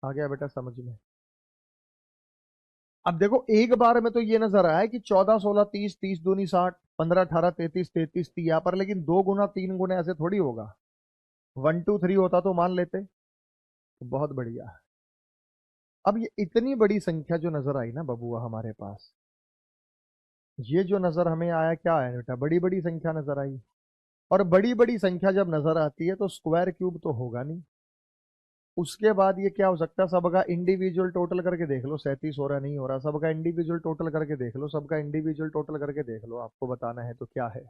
आ गया बेटा समझ में? अब देखो एक बार में तो ये नजर आया कि 14 16 30, 30 दूनी 60, 15 18 33, 33 तिया पर, लेकिन 2 गुना 3 गुना ऐसे थोड़ी होगा। 1 2 3 होता तो मान लेते। तो बहुत बढ़िया। अब ये इतनी बड़ी संख्या जो नजर आई ना बबुआ हमारे पास, ये जो नजर हमें आया, क्या आया बेटा? बड़ी बड़ी संख्या नजर आई। और बड़ी बड़ी संख्या जब नजर आती है तो स्क्वायर क्यूब तो होगा नहीं। उसके बाद ये क्या हो सकता है? सबका इंडिविजुअल टोटल करके देख लो, 37 हो रहा नहीं हो रहा, सबका इंडिविजुअल टोटल करके देख लो, सबका इंडिविजुअल टोटल करके देख लो, आपको बताना है तो क्या है।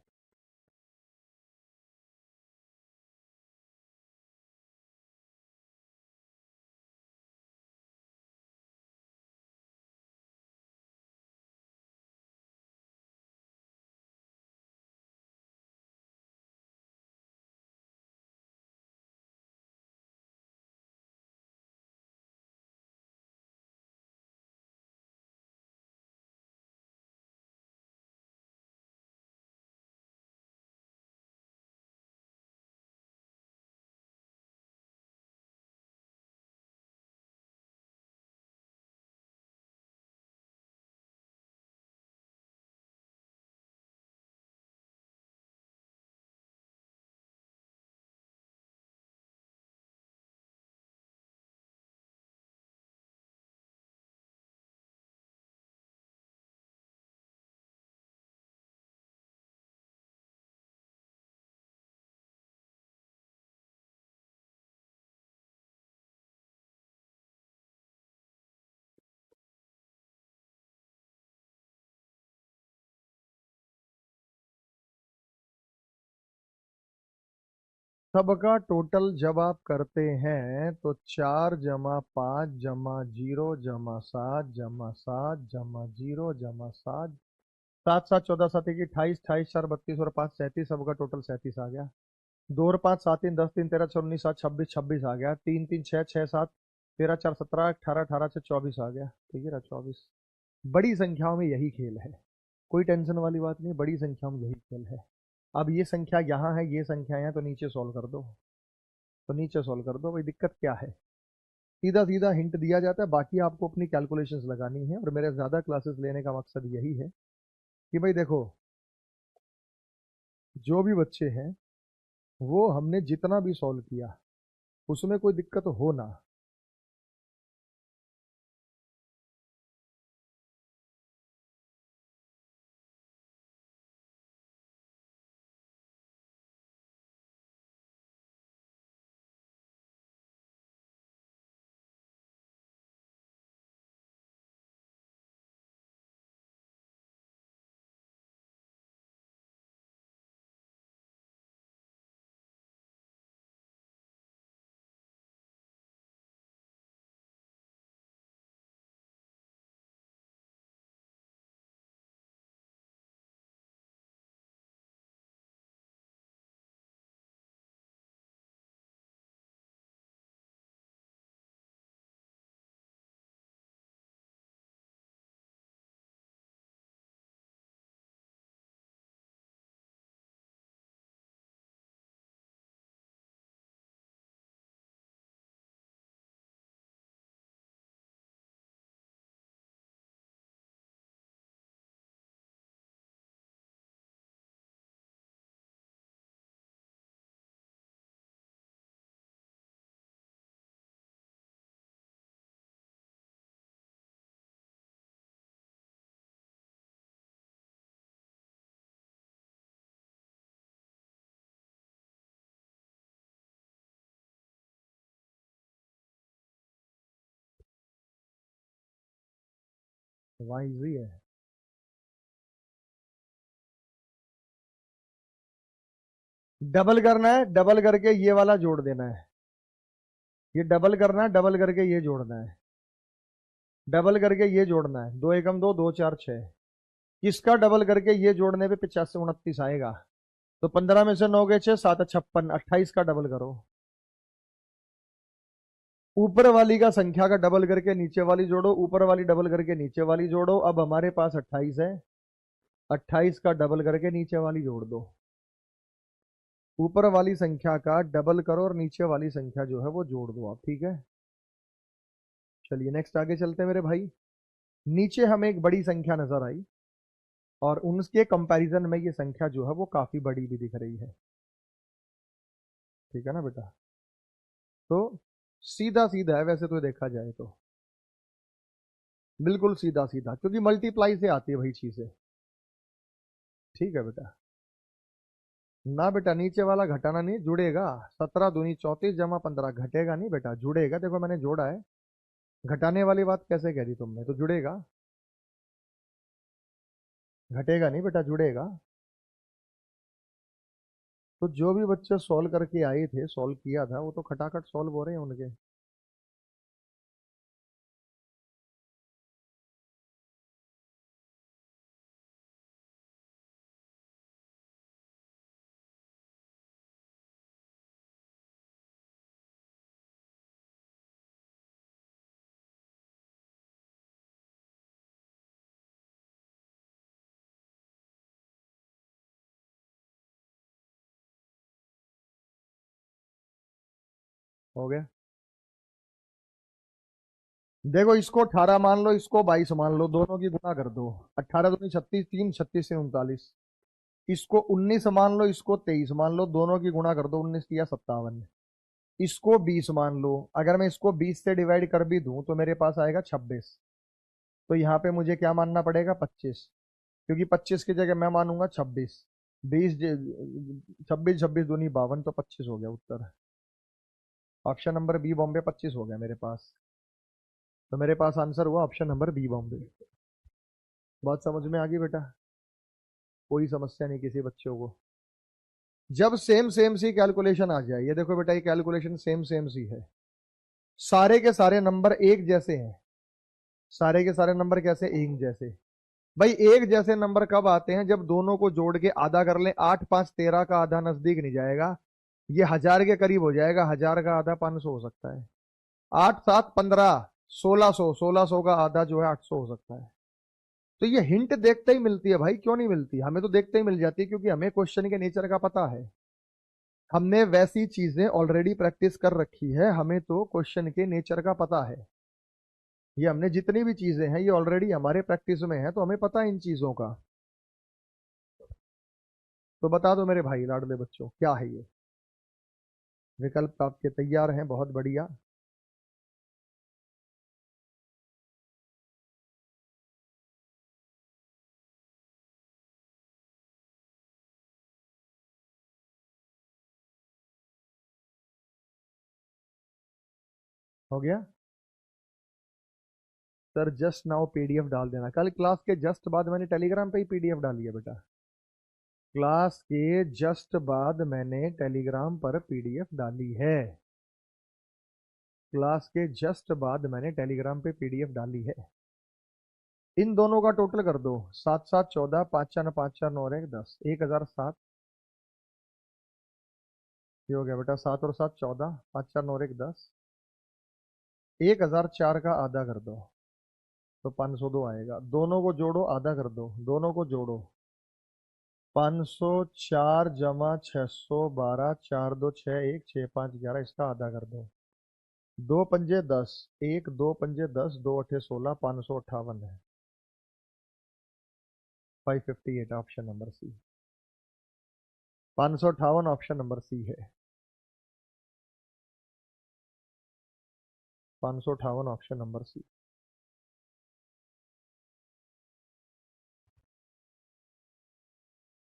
सबका टोटल जब आप करते हैं तो 4 जमा 5 जमा 0 जमा 7 जमा 0 जमा 7, 7 7 14 7 1 28, 28 4 32 और 5 37, सबका टोटल 37 आ गया। 2 और 5 7 3 10 3 13 14 19 7 26, 26 आ गया। 3 3 6 6 7 13 4 17 18, 18 से 24 आ गया, ठीक है ना? 24। बड़ी संख्याओं में यही खेल है, कोई टेंशन वाली बात नहीं, बड़ी संख्याओं में यही खेल है। अब ये संख्या यहाँ है, ये संख्या है, तो नीचे सॉल्व कर दो, तो नीचे सॉल्व कर दो भाई, दिक्कत क्या है? सीधा सीधा हिंट दिया जाता है, बाकी आपको अपनी कैलकुलेशंस लगानी है। और मेरे ज़्यादा क्लासेस लेने का मकसद यही है कि भाई देखो, जो भी बच्चे हैं वो हमने जितना भी सॉल्व किया उसमें कोई दिक्कत हो ना। वहां इजी है। डबल करना है, डबल करके ये वाला जोड़ देना है। ये डबल करना है, डबल करके ये जोड़ना है। डबल करके ये जोड़ना है। दो एकम दो, दो चार छह। इसका डबल करके ये जोड़ने पे 85 29 आएगा। तो 15 में से 9 गए 6, 7 56, 28 का डबल करो। ऊपर वाली का संख्या का डबल करके नीचे वाली जोड़ो, ऊपर वाली डबल करके नीचे वाली जोड़ो। अब हमारे पास 28 है। 28 का डबल करके नीचे वाली जोड़ दो। ऊपर वाली संख्या का डबल करो और नीचे वाली संख्या जो है वो जोड़ दो आप। ठीक है, चलिए नेक्स्ट आगे चलते हैं मेरे भाई। नीचे हमें एक बड़ी संख्या नजर आई और उनके कंपैरिजन में ये संख्या जो है वो काफी बड़ी भी दिख रही है। ठीक है ना बेटा? तो सीधा सीधा है वैसे तो देखा जाए तो, बिल्कुल सीधा सीधा, क्योंकि मल्टीप्लाई से आती है वही चीजें। ठीक है बेटा? ना बेटा, नीचे वाला घटाना नहीं, जुड़ेगा। 17 दूनी 34 जमा 15 घटेगा नहीं बेटा, जुड़ेगा। देखो मैंने जोड़ा है। घटाने वाली बात कैसे कह दी तुमने? तो जुड़ेगा, घटेगा नहीं बेटा, जुड़ेगा। तो जो भी बच्चे सॉल्व करके आए थे, सॉल्व किया था, वो तो खटाखट सॉल्व हो रहे हैं उनके। हो गया। देखो इसको 18 मान लो, इसको 22 मान लो, दोनों की गुणा कर दो। 18 दूनी 36, 3 36 से 39। इसको 19 मान लो, इसको 23 मान लो, दोनों की गुणा कर दो। 19 या 57। इसको 20 मान लो। अगर मैं इसको 20 से डिवाइड कर भी दूं तो मेरे पास आएगा 26। तो यहाँ पे मुझे क्या मानना पड़ेगा? 25, क्योंकि 25 की जगह मैं मानूंगा 26। 20 26 26 दूनी 52, तो 25 हो गया उत्तर। ऑप्शन नंबर बी बॉम्बे 25 हो गया मेरे पास। तो मेरे पास आंसर हुआ ऑप्शन नंबर बी बॉम्बे। बात समझ में आ गई बेटा? कोई समस्या नहीं किसी बच्चों को। जब सेम सेम सी कैलकुलेशन आ जाए, ये देखो बेटा, ये कैलकुलेशन सेम सेम सी है। सारे के सारे नंबर एक जैसे हैं। सारे के सारे नंबर कैसे? एक जैसे। भाई एक जैसे नंबर कब आते हैं? जब दोनों को जोड़ के आधा कर लें। 8 5 13 का आधा नजदीक नहीं जाएगा, ये 1000 के करीब हो जाएगा। 1000 का आधा 500 हो सकता है। 8 7 15, 1600, 1600 का आधा जो है 800 हो सकता है। तो ये हिंट देखते ही मिलती है भाई, क्यों नहीं मिलती? हमें तो देखते ही मिल जाती है, क्योंकि हमें क्वेश्चन के नेचर का पता है। हमने वैसी चीजें ऑलरेडी प्रैक्टिस कर रखी है, हमें तो क्वेश्चन के नेचर का पता है। ये हमने जितनी भी चीजें हैं ये ऑलरेडी हमारे प्रैक्टिस में है, तो हमें पता है इन चीजों का। तो बता दो मेरे भाई लाडले बच्चों, क्या है ये? विकल्प आपके तैयार हैं? बहुत बढ़िया। हो गया सर? जस्ट नाउ पीडीएफ डाल देना। कल क्लास के जस्ट बाद मैंने टेलीग्राम पे ही पीडीएफ डाली है बेटा। क्लास के जस्ट बाद मैंने टेलीग्राम पर पीडीएफ डाली है। क्लास के जस्ट बाद मैंने टेलीग्राम पे पीडीएफ डाली है। इन दोनों का टोटल कर दो। 7 7 14, 5 4 5 4 9 और 1 10, 1007। ये हो गया बेटा, 7 और 7 14, 5 4 9 और 1 10। 1004 का आधा कर दो तो 502 आएगा। दोनों को जोड़ो, आधा कर दो। दोनों को जोड़ो। 504 जमा 612, 4 2 6 1, 6 5 11, इसका आधा कर दो। दो पंजे 10, एक दो पंजे 10, दो अठे 16, 558 है। 558 option number C. 558 option number C है। 558 ऑप्शन नंबर सी।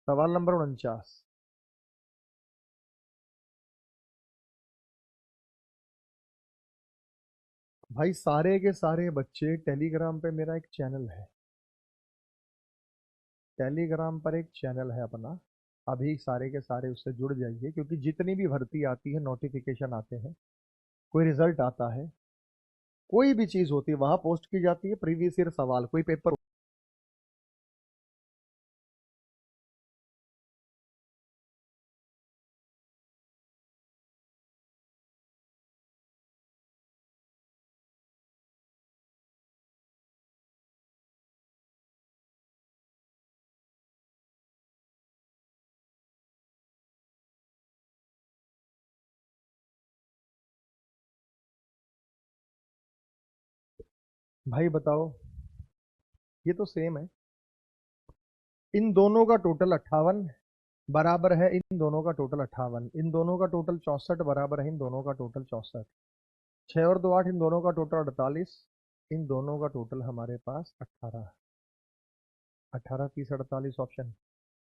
सवाल नंबर 49। भाई सारे के सारे बच्चे टेलीग्राम पे, मेरा एक चैनल है, टेलीग्राम पर एक चैनल है अपना, अभी सारे के सारे उससे जुड़ जाइए, क्योंकि जितनी भी भर्ती आती है नोटिफिकेशन आते हैं, कोई रिजल्ट आता है, कोई भी चीज होती है वहां पोस्ट की जाती है, प्रीवियस ईयर सवाल, कोई पेपर। भाई बताओ, ये तो सेम है, इन दोनों का टोटल 58 बराबर है, इन दोनों का टोटल 58, इन दोनों का टोटल 64 बराबर है, इन दोनों का टोटल 64, 6 और 2 8, इन दोनों का टोटल 48, इन दोनों का टोटल हमारे पास 18, 18 30 48 ऑप्शन।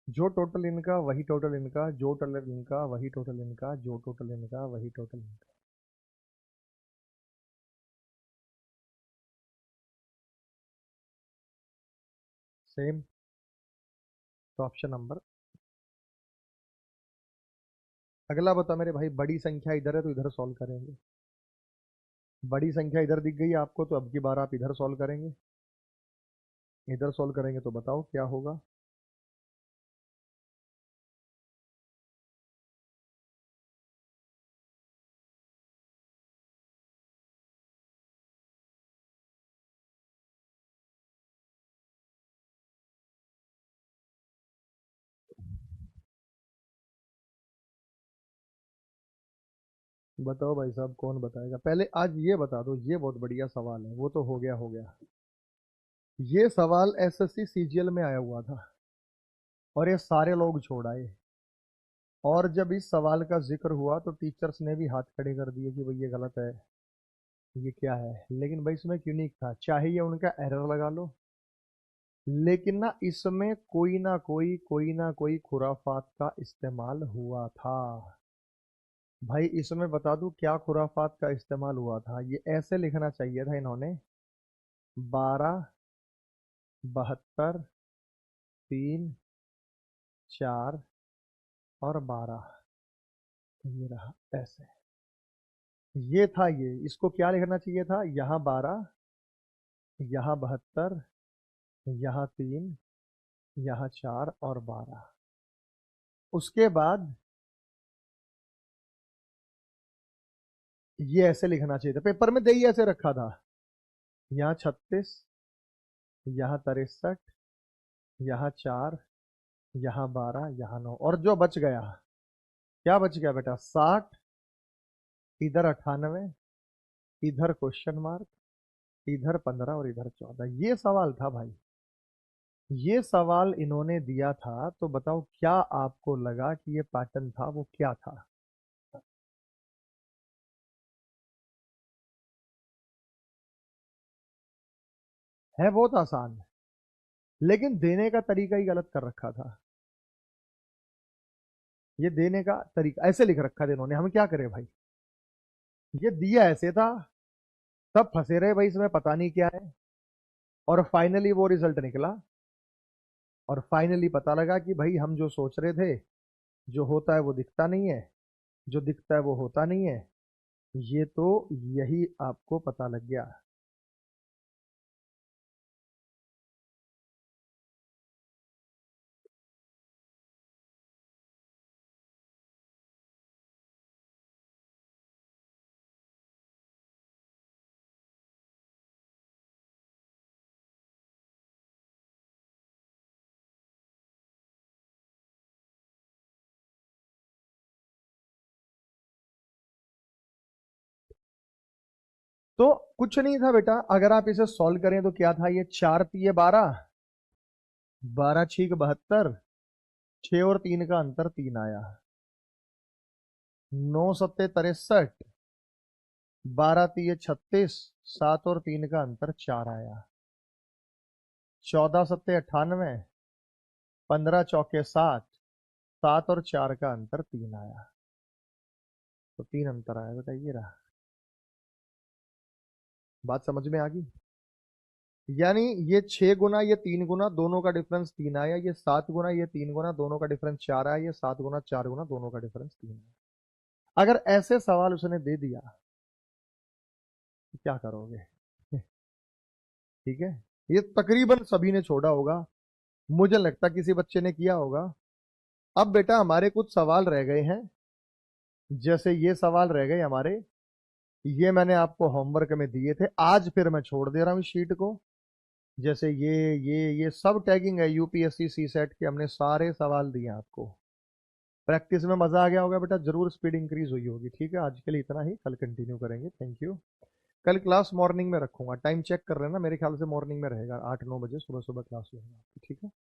जो टोटल इनका वही टोटल इनका, जो टोटल इनका वही टोटल इनका, जो टोटल इनका वही टोटल इनका। सेम। तो ऑप्शन नंबर। अगला बता मेरे भाई, बड़ी संख्या इधर है तो इधर सॉल्व करेंगे, बड़ी संख्या इधर दिख गई आपको, तो अब की बार आप इधर सॉल्व करेंगे, इधर सॉल्व करेंगे, तो बताओ क्या होगा। बताओ भाई साहब, कौन बताएगा पहले, आज ये बता दो, ये बहुत बढ़िया सवाल है, वो तो हो गया हो गया। ये सवाल एसएससी सीजीएल में आया हुआ था, और ये सारे लोग छोड़ आए, और जब इस सवाल का जिक्र हुआ तो टीचर्स ने भी हाथ खड़े कर दिए कि भाई ये गलत है, ये क्या है। लेकिन भाई इसमें यूनिक था, चाहे ये उनका एरर लगा लो, लेकिन ना इसमें कोई ना कोई खुराफात का इस्तेमाल हुआ था। भाई इसमें बता दूं क्या खुराफात का इस्तेमाल हुआ था, ये ऐसे लिखना चाहिए था इन्होंने, 12 72 3 4 और 12, ये रहा ऐसे, ये था, ये इसको क्या लिखना चाहिए था, यहाँ 12, यहाँ 72, यहाँ 3, यहाँ 4 और 12। उसके बाद ये ऐसे लिखना चाहिए था, पेपर में दे ही ऐसे रखा था, यहाँ 36, यहाँ 63, यहाँ 4, यहाँ 12, यहाँ 9, और जो बच गया, क्या बच गया बेटा, 60, इधर 98, इधर क्वेश्चन मार्क, इधर 15 और इधर 14। ये सवाल था भाई, ये सवाल इन्होंने दिया था, तो बताओ क्या आपको लगा कि ये पैटर्न था, वो क्या था। है बहुत आसान, लेकिन देने का तरीका ही गलत कर रखा था, ये देने का तरीका ऐसे लिख रखा था इन्होंने, हम क्या करें भाई, ये दिया ऐसे था, सब फंसे रहे भाई इसमें, पता नहीं क्या है, और फाइनली वो रिजल्ट निकला, और फाइनली पता लगा कि भाई हम जो सोच रहे थे, जो होता है वो दिखता नहीं है, जो दिखता है वो होता नहीं है, ये तो यही आपको पता लग गया। तो कुछ नहीं था बेटा, अगर आप इसे सॉल्व करें तो क्या था, ये 4 तिये 12, 12 छीक 72, 6 और 3 का अंतर 3 आया, 9 सत्ते 63, 12 तिये 36, 7 और 3 का अंतर 4 आया, 14 सत्ते 98, 15 चौके 7, 7 और 4 का अंतर 3 आया, तो 3 अंतर आया बेटा, ये रहा। बात समझ में आ गई। यानी ये 6 गुना ये 3 गुना दोनों का डिफरेंस 3 आया, ये 7 गुना ये 3 गुना दोनों का डिफरेंस 4 आया, ये 7 गुना 4 गुना दोनों का डिफरेंस 3 आया। अगर ऐसे सवाल उसने दे दिया तो क्या करोगे? ठीक है, ये तकरीबन सभी ने छोड़ा होगा, मुझे लगता किसी बच्चे ने किया होगा। अब बेटा हमारे कुछ सवाल रह गए हैं, जैसे ये सवाल रह गए हमारे, ये मैंने आपको होमवर्क में दिए थे, आज फिर मैं छोड़ दे रहा हूँ शीट को। जैसे ये सब टैगिंग है यूपीएससी सी सेट के, हमने सारे सवाल दिए आपको। प्रैक्टिस में मजा आ गया होगा बेटा, जरूर स्पीड इंक्रीज हुई होगी। ठीक है, आज के लिए इतना ही, कल कंटिन्यू करेंगे। Thank you. कल क्लास मॉर्निंग में रखूंगा, टाइम चेक कर लेना, मेरे ख्याल से मॉर्निंग में रहेगा, 8-9 बजे सुबह सुबह क्लास होगा। ठीक है।